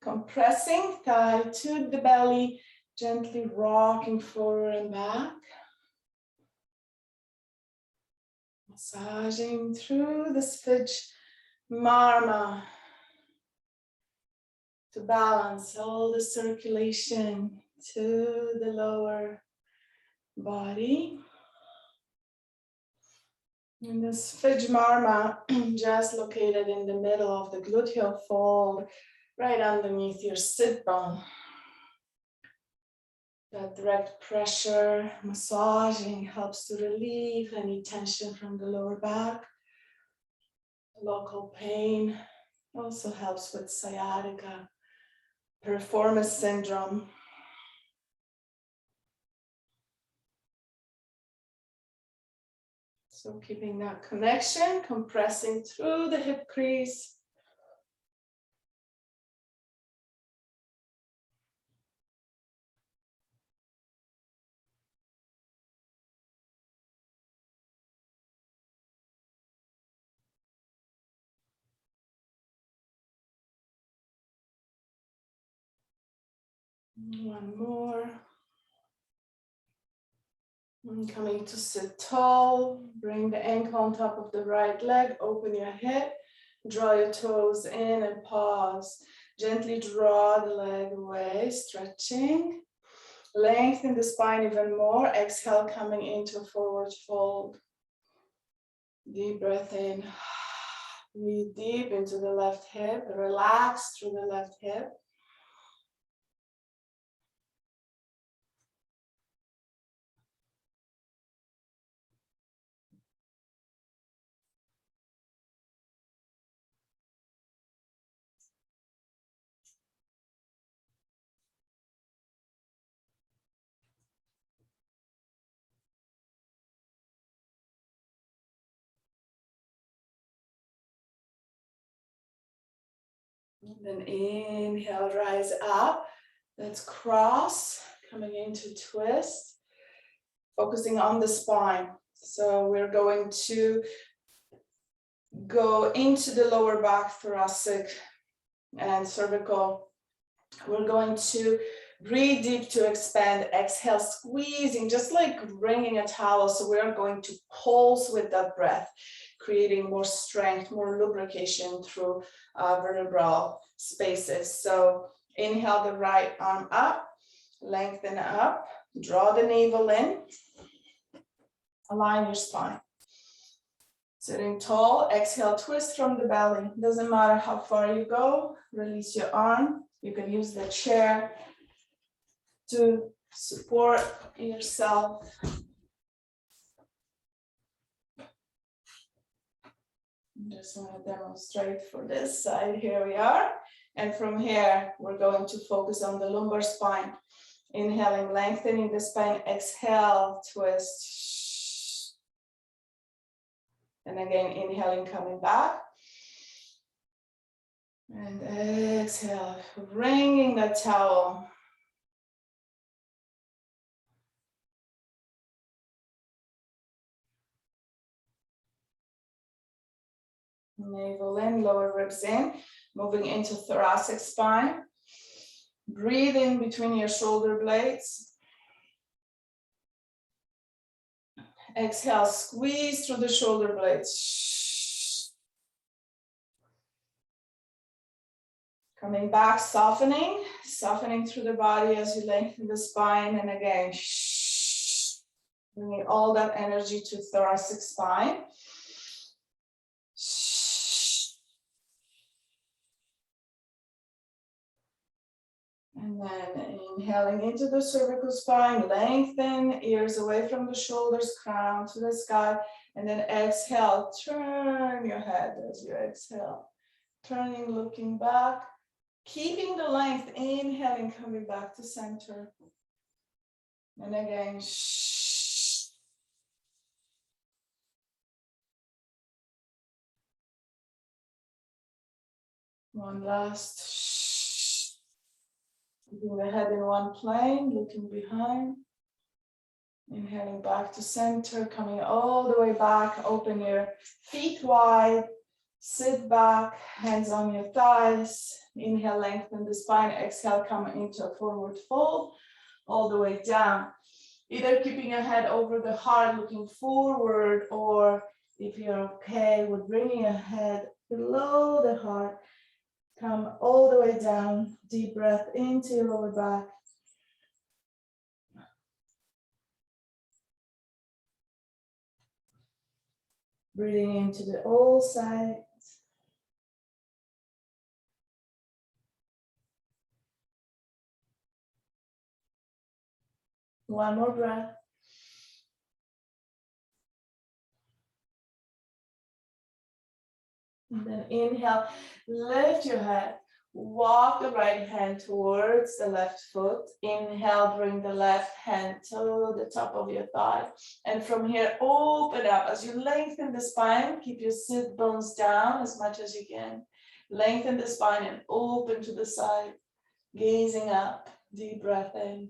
S1: Compressing thigh to the belly. Gently rocking forward and back. Massaging through the sphincter marma to balance all the circulation to the lower body. And the sphincter marma just located in the middle of the gluteal fold, right underneath your sit bone. That direct pressure, massaging helps to relieve any tension from the lower back. Local pain also helps with sciatica, performance syndrome. So keeping that connection, compressing through the hip crease. One more. And coming to sit tall, bring the ankle on top of the right leg, open your hip, draw your toes in and pause. Gently draw the leg away, stretching. Lengthen the spine even more. Exhale, coming into a forward fold. Deep breath in. Breathe deep into the left hip. Relax through the left hip. Then inhale, rise up. Let's cross, coming into twist, focusing on the spine. So we're going to go into the lower back, thoracic and cervical. We're going to breathe deep to expand. Exhale, squeezing, just like wringing a towel. So we're going to pulse with that breath, creating more strength, more lubrication through vertebral spaces. So inhale the right arm up, lengthen up, draw the navel in, align your spine. Sitting tall, exhale, twist from the belly. Doesn't matter how far you go, release your arm. You can use the chair to support yourself. Just want to demonstrate for this side. Here we are. And from here, we're going to focus on the lumbar spine. Inhaling, lengthening the spine. Exhale, twist. And again, inhaling, coming back. And exhale, wringing that towel. Navel in, lower ribs in, moving into thoracic spine. Breathe in between your shoulder blades. Exhale, squeeze through the shoulder blades. Coming back, softening through the body as you lengthen the spine. And again, bringing all that energy to thoracic spine. And then inhaling into the cervical spine, lengthen, ears away from the shoulders, crown to the sky. And then exhale, turn your head as you exhale. Turning, looking back, keeping the length, inhaling, coming back to center. And again, one last. Keeping the head in one plane, looking behind. Inhaling back to center, coming all the way back. Open your feet wide. Sit back, hands on your thighs. Inhale, lengthen the spine. Exhale, come into a forward fold, all the way down. Either keeping your head over the heart, looking forward, or if you're okay with bringing your head below the heart, come all the way down. Deep breath into your lower back. Breathing into the all sides. One more breath. And then inhale, lift your head. Walk the right hand towards the left foot. Inhale, bring the left hand to the top of your thigh. And from here, open up. As you lengthen the spine, keep your sit bones down as much as you can. Lengthen the spine and open to the side. Gazing up, deep breath in.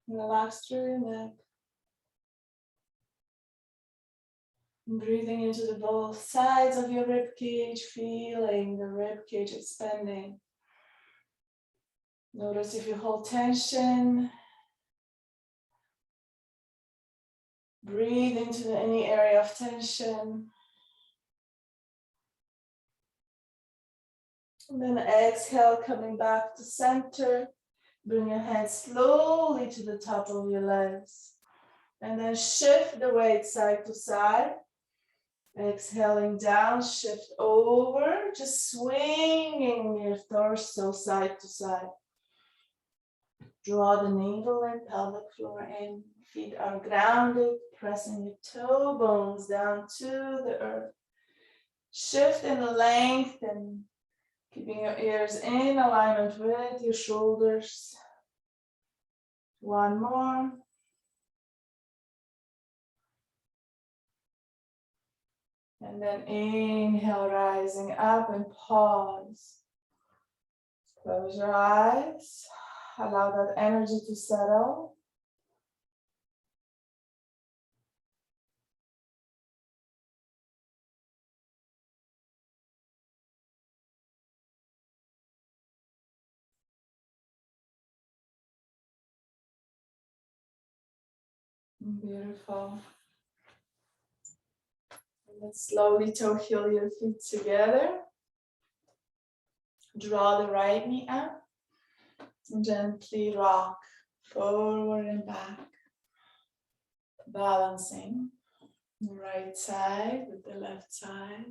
S1: Relax through your neck. Breathing into the both sides of your rib cage, feeling the rib cage expanding. Notice if you hold tension. Breathe into any area of tension. And then exhale, coming back to center. Bring your hands slowly to the top of your legs. And then shift the weight side to side. Exhaling down, shift over, just swinging your torso side to side. Draw the navel and pelvic floor in. Feet are grounded, pressing your toe bones down to the earth. Shift and lengthen, keeping your ears in alignment with your shoulders. One more. And then inhale, rising up and pause. Close your eyes. Allow that energy to settle. Beautiful. Let's slowly toe heel your feet together. Draw the right knee up. Gently rock forward and back. Balancing the right side with the left side.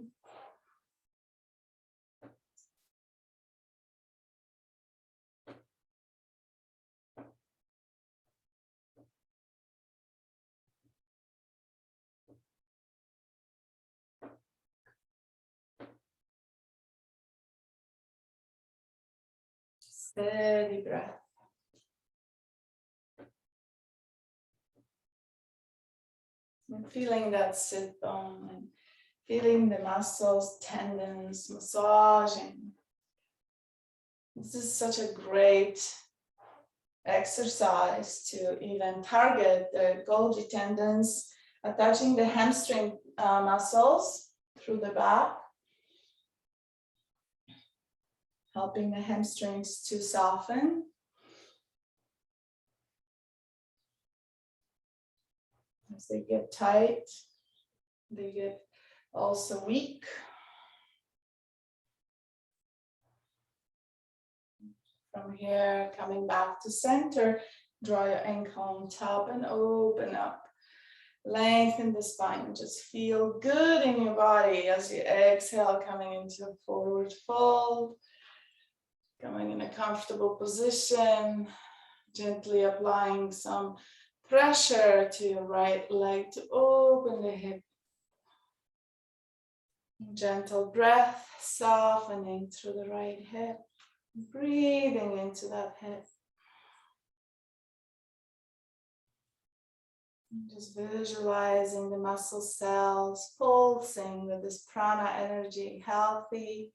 S1: Steady breath. And feeling that sit bone and feeling the muscles, tendons, massaging. This is such a great exercise to even target the Golgi tendons, attaching the hamstring muscles through the back, helping the hamstrings to soften. As they get tight, they get also weak. From here, coming back to center, draw your ankle on top and open up. Lengthen the spine, just feel good in your body as you exhale, coming into a forward fold, coming in a comfortable position, gently applying some pressure to your right leg to open the hip. Gentle breath, softening through the right hip, breathing into that hip. Just visualizing the muscle cells pulsing with this prana energy, healthy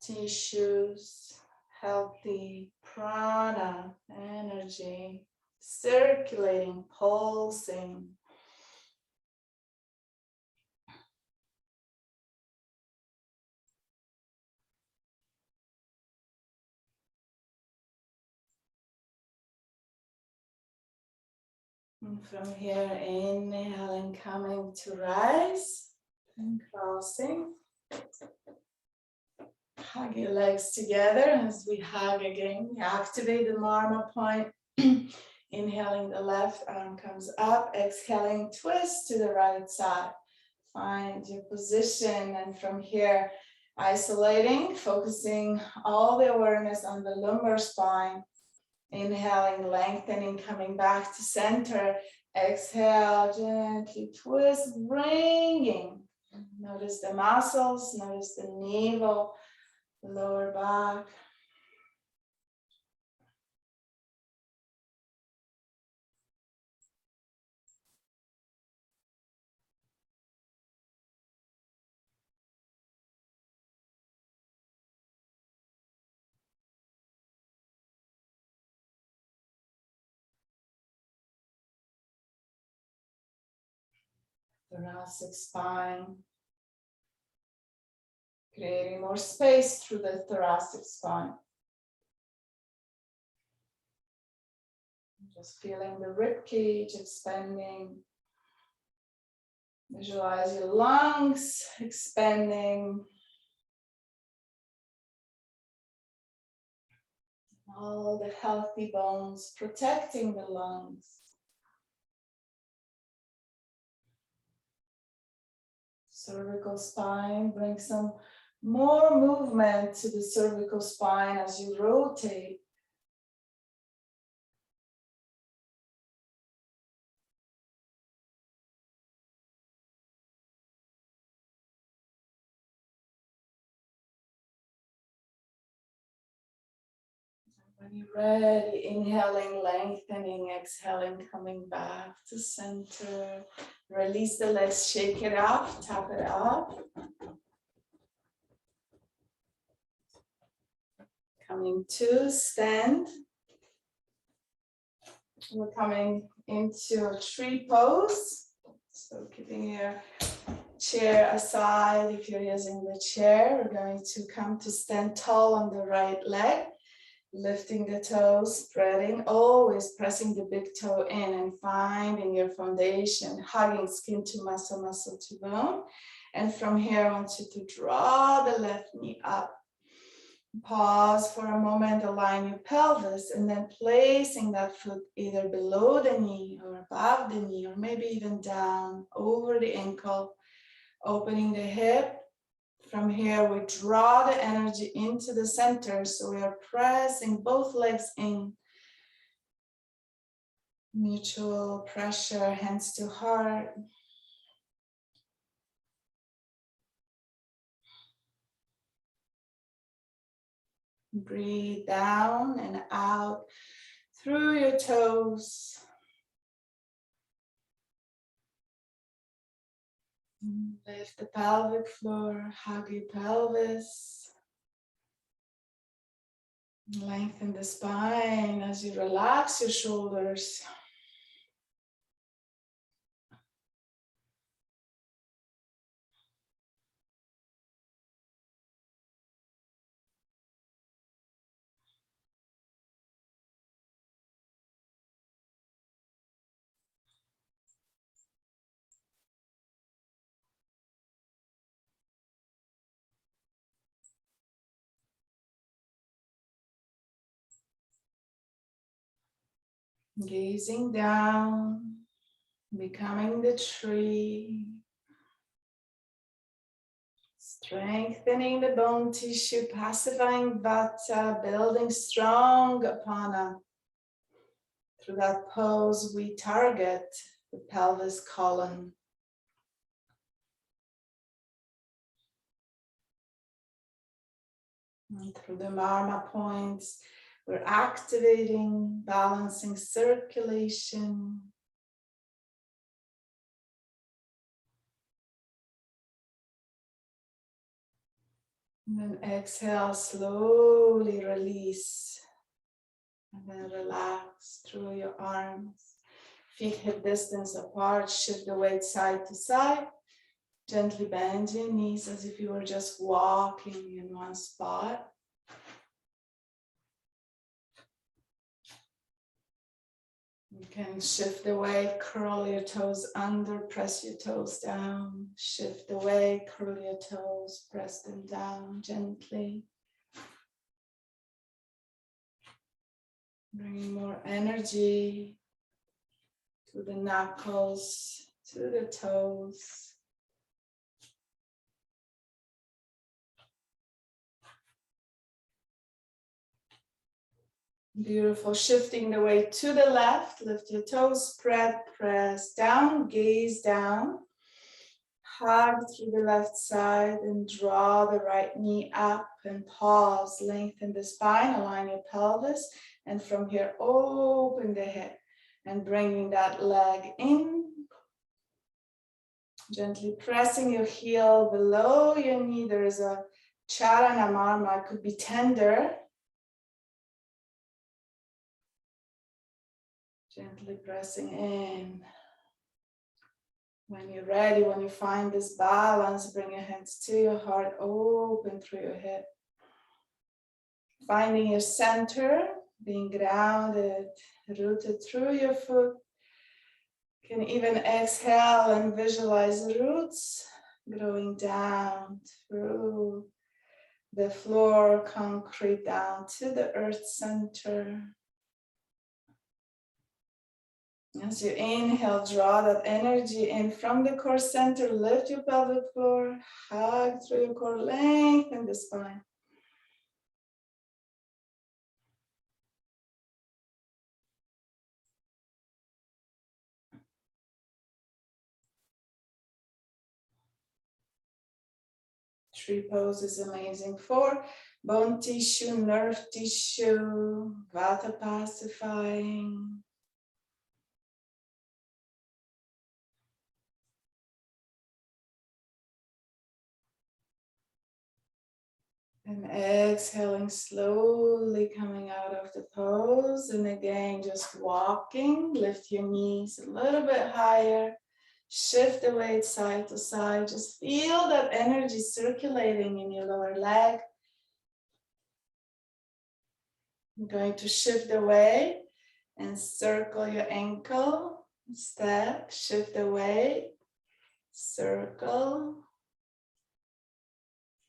S1: tissues, healthy prana energy, circulating, pulsing. And from here, inhaling, coming to rise and crossing. Hug your legs together as we hug again. We activate the Marma point. Inhaling, the left arm comes up. Exhaling, twist to the right side. Find your position, and from here, isolating, focusing all the awareness on the lumbar spine. Inhaling, lengthening, coming back to center. Exhale, gently twist, bringing. Notice the muscles, notice the navel, lower back. Thoracic spine. Creating more space through the thoracic spine. Just feeling the rib cage expanding. Visualize your lungs expanding. All the healthy bones protecting the lungs. Cervical spine, bring some more movement to the cervical spine as you rotate. When you're ready, inhaling, lengthening, exhaling, coming back to center. Release the legs, shake it up, tap it up. Coming to stand. We're coming into a tree pose. So keeping your chair aside, if you're using the chair, we're going to come to stand tall on the right leg. Lifting the toes, spreading, always pressing the big toe in and finding your foundation, hugging skin to muscle, muscle to bone. And from here, I want you to draw the left knee up. Pause for a moment, align your pelvis, and then placing that foot either below the knee or above the knee, or maybe even down over the ankle, opening the hip. From here, we draw the energy into the center, so we are pressing both legs in. Mutual pressure, hands to heart. Breathe down and out through your toes. Lift the pelvic floor, hug your pelvis. Lengthen the spine as you relax your shoulders. Gazing down, becoming the tree. Strengthening the bone tissue, pacifying vata, building strong apana. Through that pose, we target the pelvis column. And through the marma points, we're activating, balancing circulation. And then exhale, slowly release. And then relax through your arms. Feet hip distance apart, shift the weight side to side. Gently bend your knees as if you were just walking in one spot. You can shift the weight, curl your toes under, press your toes down. Shift the weight, curl your toes, press them down gently. Bringing more energy to the knuckles, to the toes. Beautiful. Shifting the weight to the left. Lift your toes, spread, press down, gaze down. Hug through the left side and draw the right knee up and pause. Lengthen the spine, align your pelvis. And from here, open the hip and bringing that leg in. Gently pressing your heel below your knee. There is a Charana Marma. It could be tender. Gently pressing in. When you're ready, when you find this balance, bring your hands to your heart, open through your hip. Finding your center, being grounded, rooted through your foot. You can even exhale and visualize the roots growing down through the floor, concrete down to the earth center. As you inhale, draw that energy in from the core center, lift your pelvic floor, hug through your core, lengthen the spine. Tree pose is amazing for bone tissue, nerve tissue, vata pacifying. And exhaling, slowly coming out of the pose. And again, just walking, lift your knees a little bit higher. Shift the weight side to side. Just feel that energy circulating in your lower leg. I'm going to shift the weight and circle your ankle. Step, shift the weight, circle.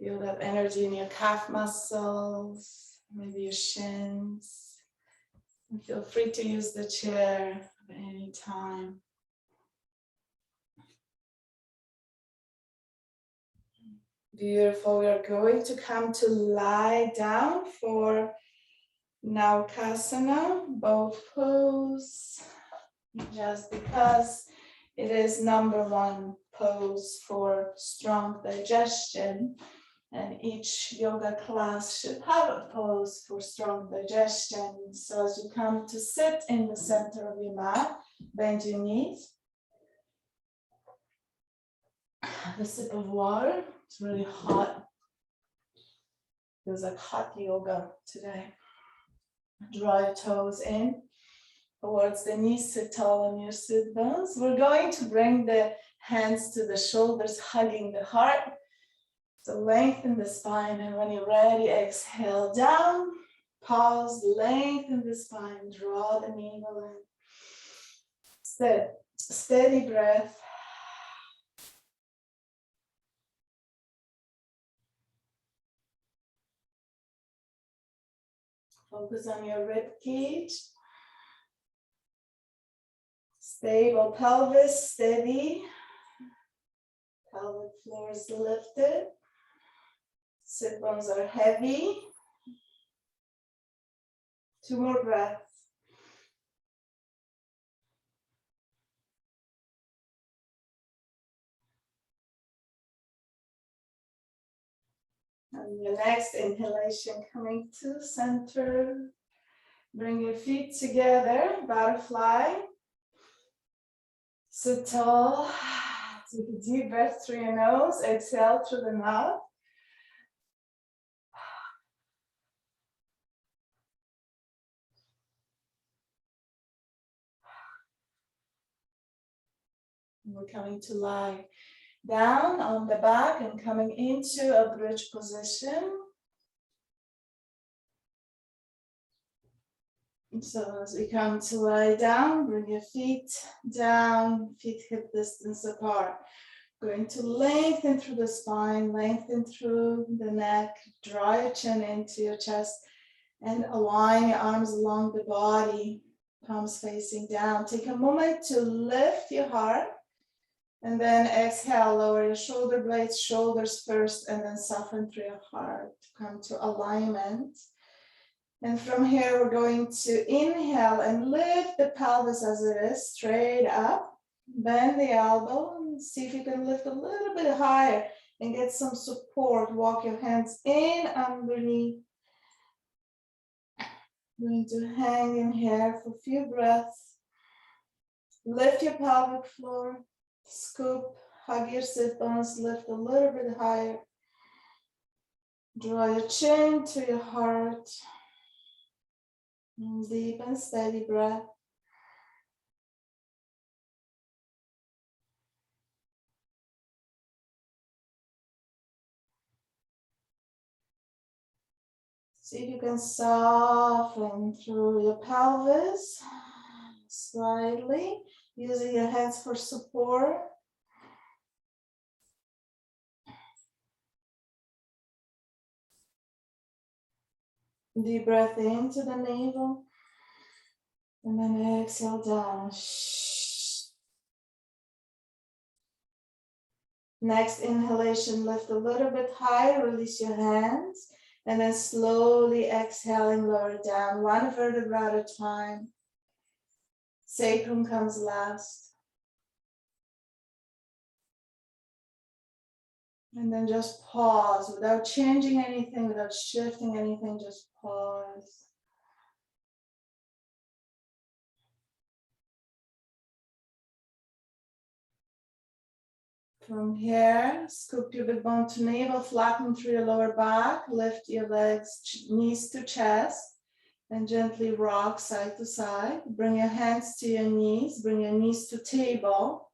S1: Feel that energy in your calf muscles, maybe your shins. And feel free to use the chair at any time. Beautiful. We are going to come to lie down for Naukasana, both pose, just because it is #1 pose for strong digestion. And each yoga class should have a pose for strong digestion. So as you come to sit in the center of your mat, bend your knees. Have a sip of water. It's really hot. Feels like hot yoga today. Draw your toes in towards the knees, sit tall on your sit bones. We're going to bring the hands to the shoulders, hugging the heart. So lengthen the spine, and when you're ready, exhale down, pause, lengthen the spine, draw the navel in. Steady breath. Focus on your rib cage. Stable pelvis, steady. Pelvic floor is lifted. Sit bones are heavy. 2 more breaths. And your next inhalation, coming to center. Bring your feet together, butterfly. Sit tall. Take a deep breath through your nose, exhale through the mouth. We're coming to lie down on the back and coming into a bridge position. So as we come to lie down, bring your feet down, feet hip distance apart. Going to lengthen through the spine, lengthen through the neck, draw your chin into your chest, and align your arms along the body, palms facing down. Take a moment to lift your heart, and then exhale, lower your shoulder blades, shoulders first, and then soften through your heart. Come to alignment. And from here, we're going to inhale and lift the pelvis as it is, straight up. Bend the elbow and see if you can lift a little bit higher and get some support. Walk your hands in underneath. Going to hang in here for a few breaths. Lift your pelvic floor. Scoop, hug your sit bones, lift a little bit higher. Draw your chin to your heart. Deep and steady breath. See if you can soften through your pelvis slightly, using your hands for support. Deep breath into the navel, and then exhale down. Next inhalation, lift a little bit higher, release your hands, and then slowly exhaling, lower down, 1 vertebra at a time. Sacrum comes last. And then just pause without changing anything, without shifting anything, just pause. From here, scoop your big bone to navel, flatten through your lower back, lift your legs, knees to chest, and gently rock side to side. Bring your hands to your knees, bring your knees to table.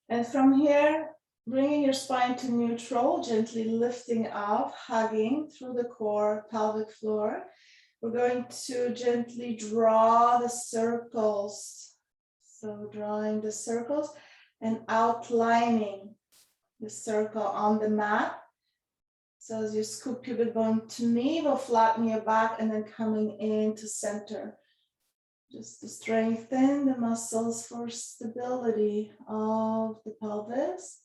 S1: And from here, bringing your spine to neutral, gently lifting up, hugging through the core, pelvic floor. We're going to gently draw the circles. So drawing the circles and outlining the circle on the mat. So as you scoop pubic bone to navel, flatten your back, and then coming into center. Just to strengthen the muscles for stability of the pelvis.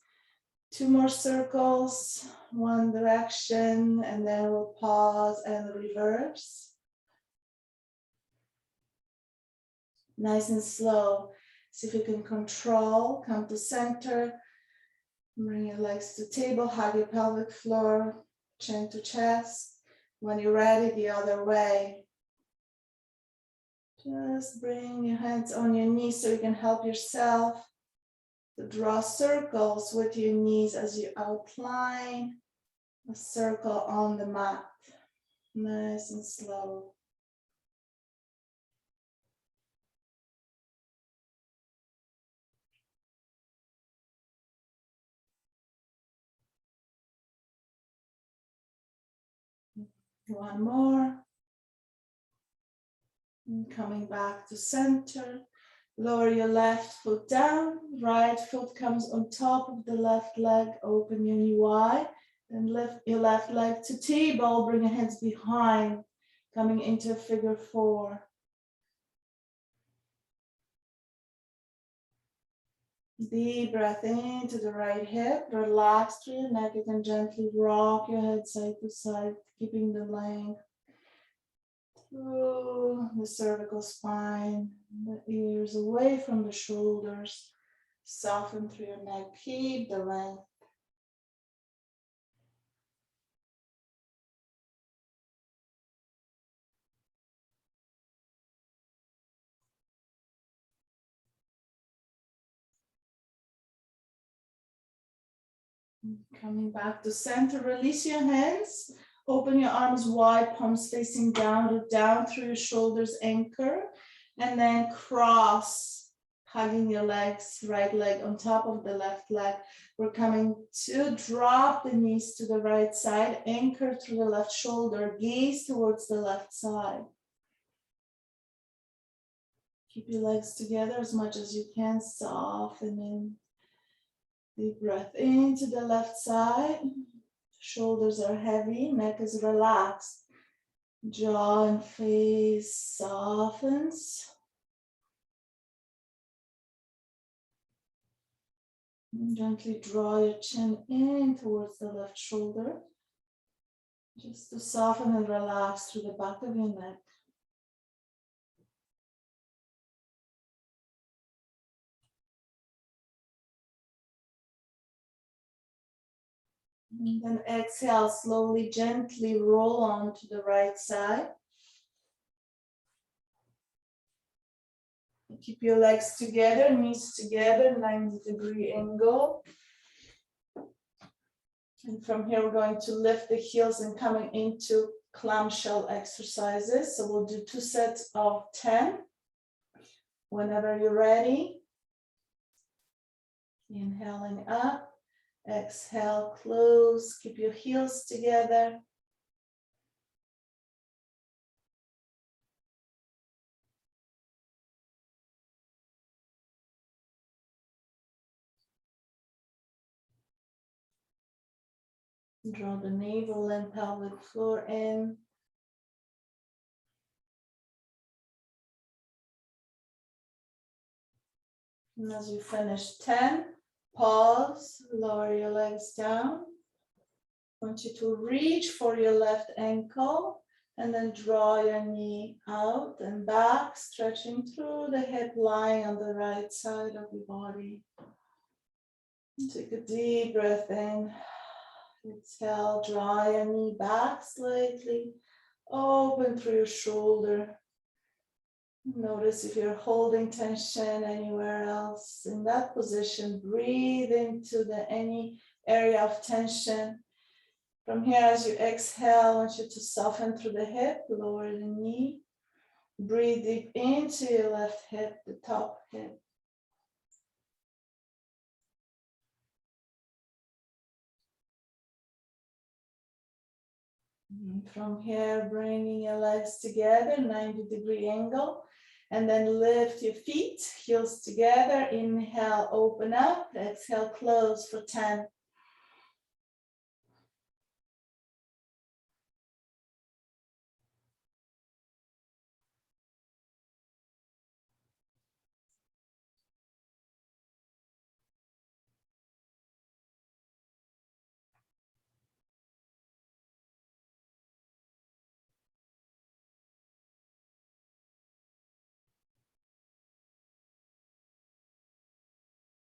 S1: 2 more circles, one direction, and then we'll pause and reverse. Nice and slow. See if you can control, come to center, bring your legs to table, hug your pelvic floor, chin to chest. When you're ready, the other way. Just bring your hands on your knees so you can help yourself to draw circles with your knees as you outline a circle on the mat. Nice and slow. One more. And coming back to center. Lower your left foot down. Right foot comes on top of the left leg. Open your knee wide. Then lift your left leg to table. Bring your hands behind. Coming into a figure 4. Deep breath into the right hip. Relax through your neck. You can gently rock your head side to side, keeping the length through the cervical spine, the ears away from the shoulders. Soften through your neck. Keep the length. Coming back to center, release your hands. Open your arms wide, palms facing down, look down through your shoulders, anchor, and then cross, hugging your legs, right leg on top of the left leg. We're coming to drop the knees to the right side, anchor through the left shoulder, gaze towards the left side. Keep your legs together as much as you can, softening. Deep breath into the left side. Shoulders are heavy, neck is relaxed. Jaw and face softens. And gently draw your chin in towards the left shoulder. Just to soften and relax through the back of your neck. And then exhale, slowly, gently roll on to the right side. Keep your legs together, knees together, 90-degree angle. And from here, we're going to lift the heels and coming into clamshell exercises. So we'll do 2 sets of 10. Whenever you're ready. Inhaling up. Exhale, close, keep your heels together. Draw the navel and pelvic floor in. And as you finish 10, pause, lower your legs down. I want you to reach for your left ankle and then draw your knee out and back, stretching through the hip, lying on the right side of the body. Take a deep breath in. Exhale, draw your knee back slightly. Open through your shoulder. Notice if you're holding tension anywhere else. In that position, breathe into any area of tension. From here, as you exhale, I want you to soften through the hip, lower the knee. Breathe deep into your left hip, the top hip. And from here, bringing your legs together, 90-degree angle. And then lift your feet, heels together. Inhale, open up. Exhale, close for 10.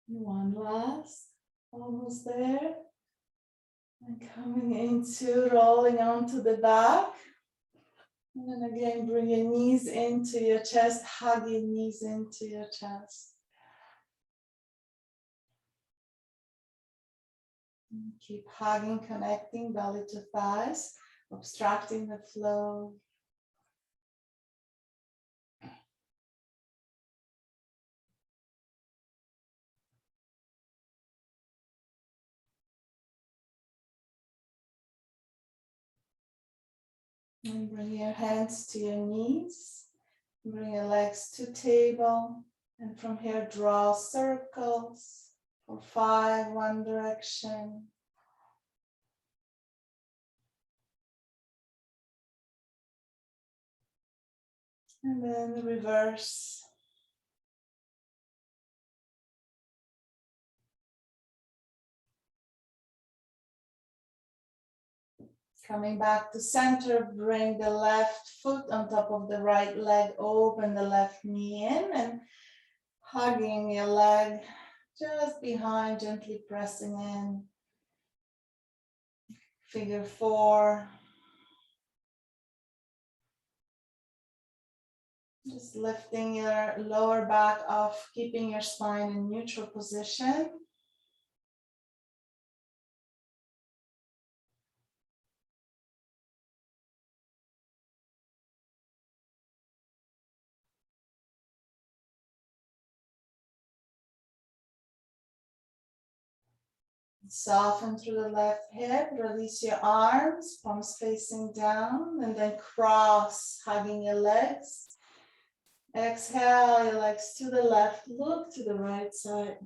S1: One last, almost there. And coming into rolling onto the back. And then again, bring your knees into your chest, hug your knees into your chest. And keep hugging, connecting belly to thighs, obstructing the flow. And bring your hands to your knees. Bring your legs to table. And from here, draw circles for 5, one direction. And then reverse. Coming back to center, bring the left foot on top of the right leg, open the left knee in and hugging your leg just behind, gently pressing in. Figure 4. Just lifting your lower back off, keeping your spine in neutral position. Soften through the left hip, release your arms, palms facing down, and then cross, hugging your legs. Exhale, your legs to the left, look to the right side.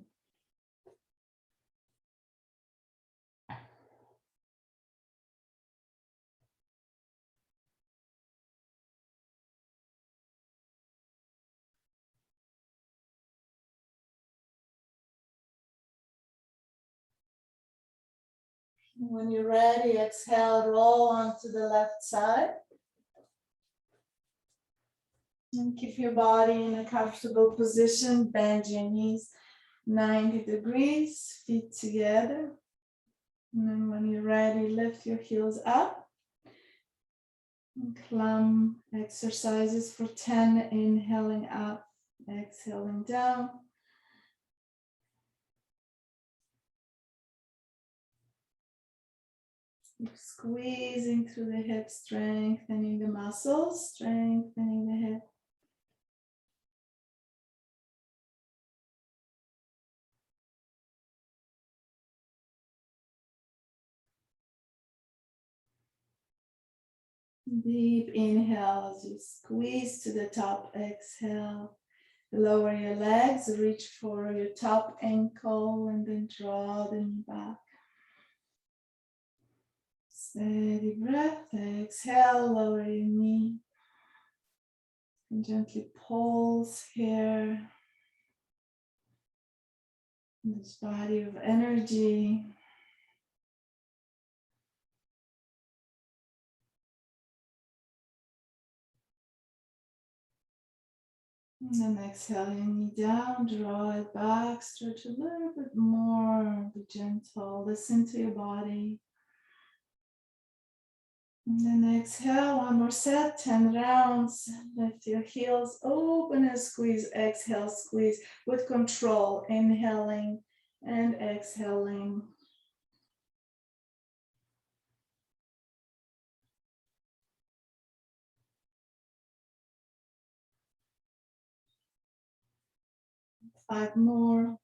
S1: When you're ready, exhale, roll onto the left side. And keep your body in a comfortable position. Bend your knees 90 degrees, feet together. And then when you're ready, lift your heels up. And climb exercises for 10, inhaling up, exhaling down. Keep squeezing through the hips, strengthening the muscles, strengthening the hip. Deep inhale as you squeeze to the top, exhale. Lower your legs, reach for your top ankle and then draw the knee back. Steady breath, exhale, lower your knee. And gently pulse here. This body of energy. And then exhale your knee down, draw it back, stretch a little bit more, be gentle, listen to your body. And then exhale, one more set, 10 rounds. Lift your heels, open and squeeze, exhale, squeeze with control, inhaling and exhaling. Five more.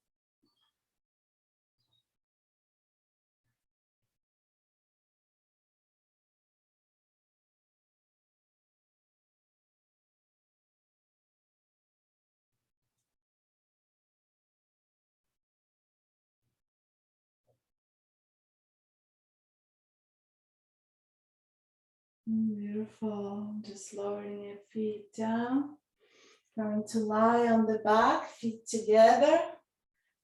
S1: Beautiful. Just lowering your feet down. Going to lie on the back, feet together.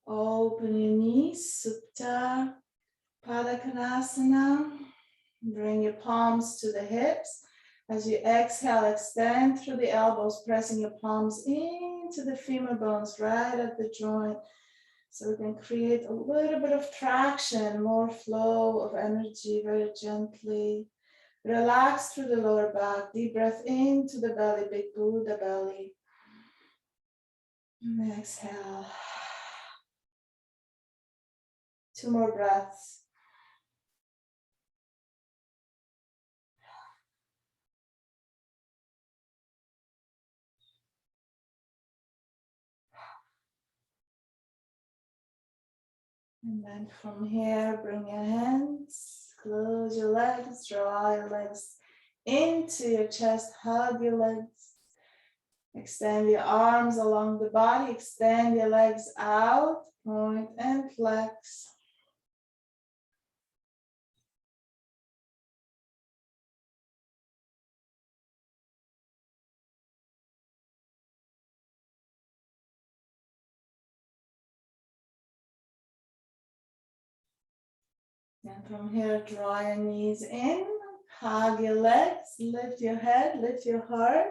S1: Open your knees, Supta Pada Konasana. Bring your palms to the hips. As you exhale, extend through the elbows, pressing your palms into the femur bones, right at the joint. So we can create a little bit of traction, more flow of energy very gently. Relax through the lower back. Deep breath into the belly, big Buddha belly. And exhale. 2 more breaths. And then from here, bring your hands, close your legs, draw your legs into your chest, hug your legs. Extend your arms along the body, extend your legs out, point and flex. And from here, draw your knees in, hug your legs, lift your head, lift your heart.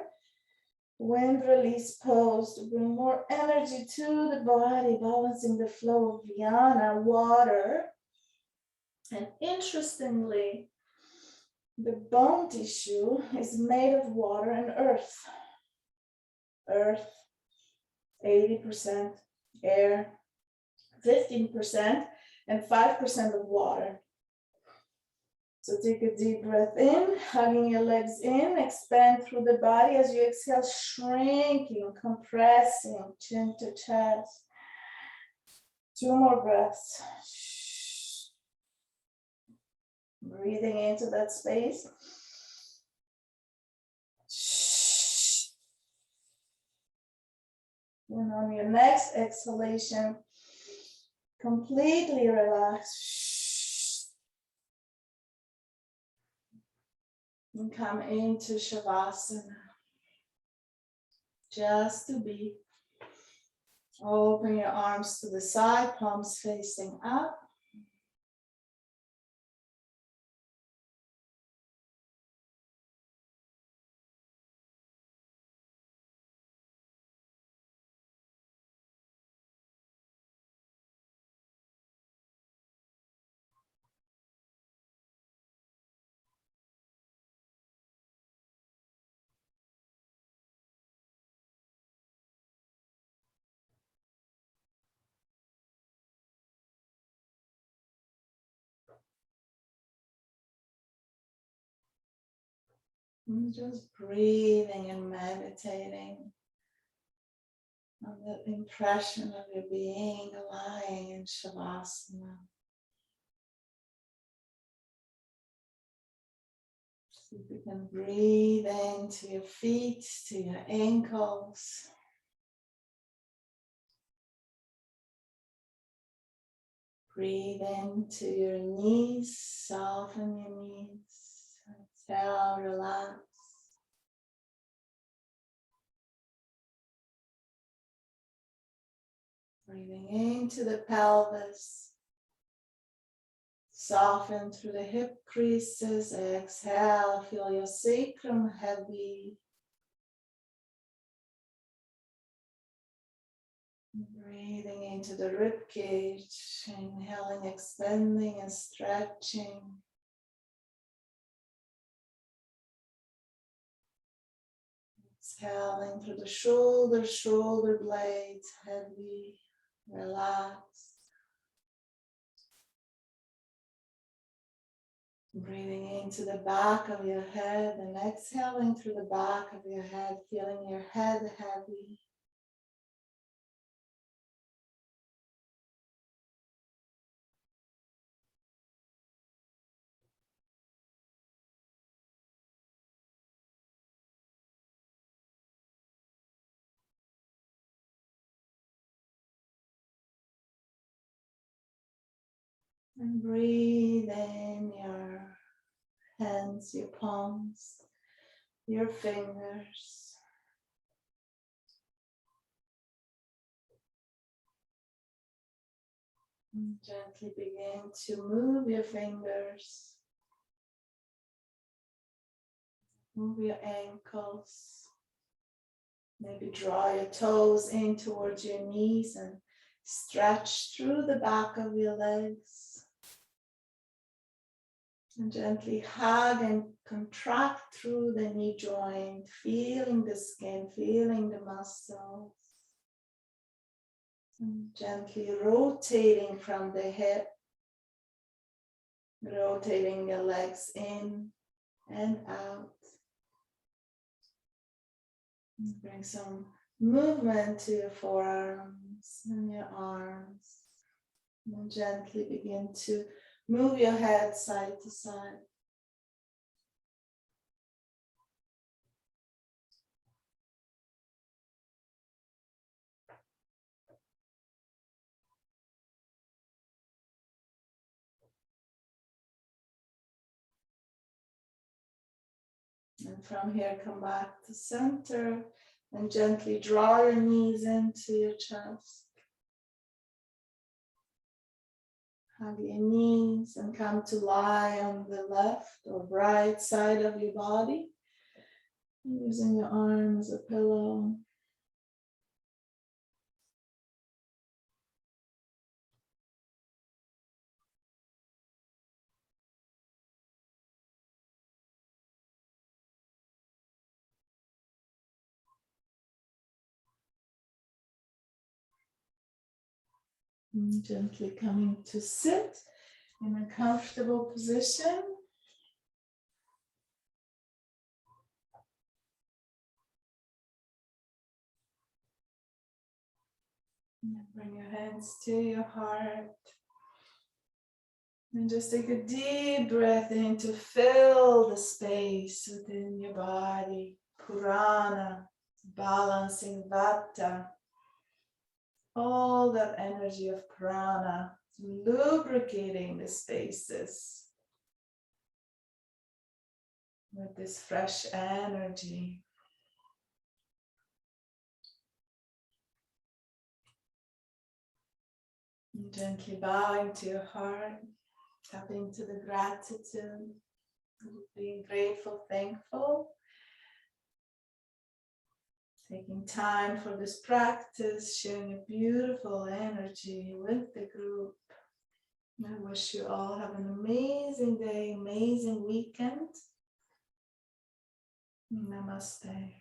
S1: Wind release pose to bring more energy to the body, balancing the flow of Vyana, water. And interestingly, the bone tissue is made of water and earth. Earth, 80%, air, 15%, and 5% of water. So take a deep breath in, hugging your legs in, expand through the body as you exhale, shrinking, compressing, chin to chest. 2 more breaths. Breathing into that space. And on your next exhalation, completely relax. And come into Shavasana. Just to be. Open your arms to the side, palms facing up. And just breathing and meditating on the impression of your being lying in Shavasana. So you can breathe into your feet, to your ankles. Breathe into your knees, soften your knees. Exhale, relax. Breathing into the pelvis. Soften through the hip creases. Exhale, feel your sacrum heavy. Breathing into the rib cage, inhaling, expanding and stretching. Exhaling through the shoulders, shoulder blades, heavy, relaxed. Breathing into the back of your head and exhaling through the back of your head, feeling your head heavy. And breathe in your hands, your palms, your fingers. And gently begin to move your fingers, move your ankles. Maybe draw your toes in towards your knees and stretch through the back of your legs. And gently hug and contract through the knee joint, feeling the skin, feeling the muscles. And gently rotating from the hip, rotating your legs in and out. And bring some movement to your forearms and your arms. And gently begin to move your head side to side. And from here, come back to center and gently draw your knees into your chest. Hug your knees and come to lie on the left or right side of your body. Using your arm as a pillow. And gently coming to sit in a comfortable position. And bring your hands to your heart. And just take a deep breath in to fill the space within your body. Purana, balancing Vata. All that energy of prana, lubricating the spaces with this fresh energy. And gently bowing to your heart, tapping to the gratitude, being grateful, thankful. Taking time for this practice, sharing a beautiful energy with the group. I wish you all have an amazing day, amazing weekend. Namaste.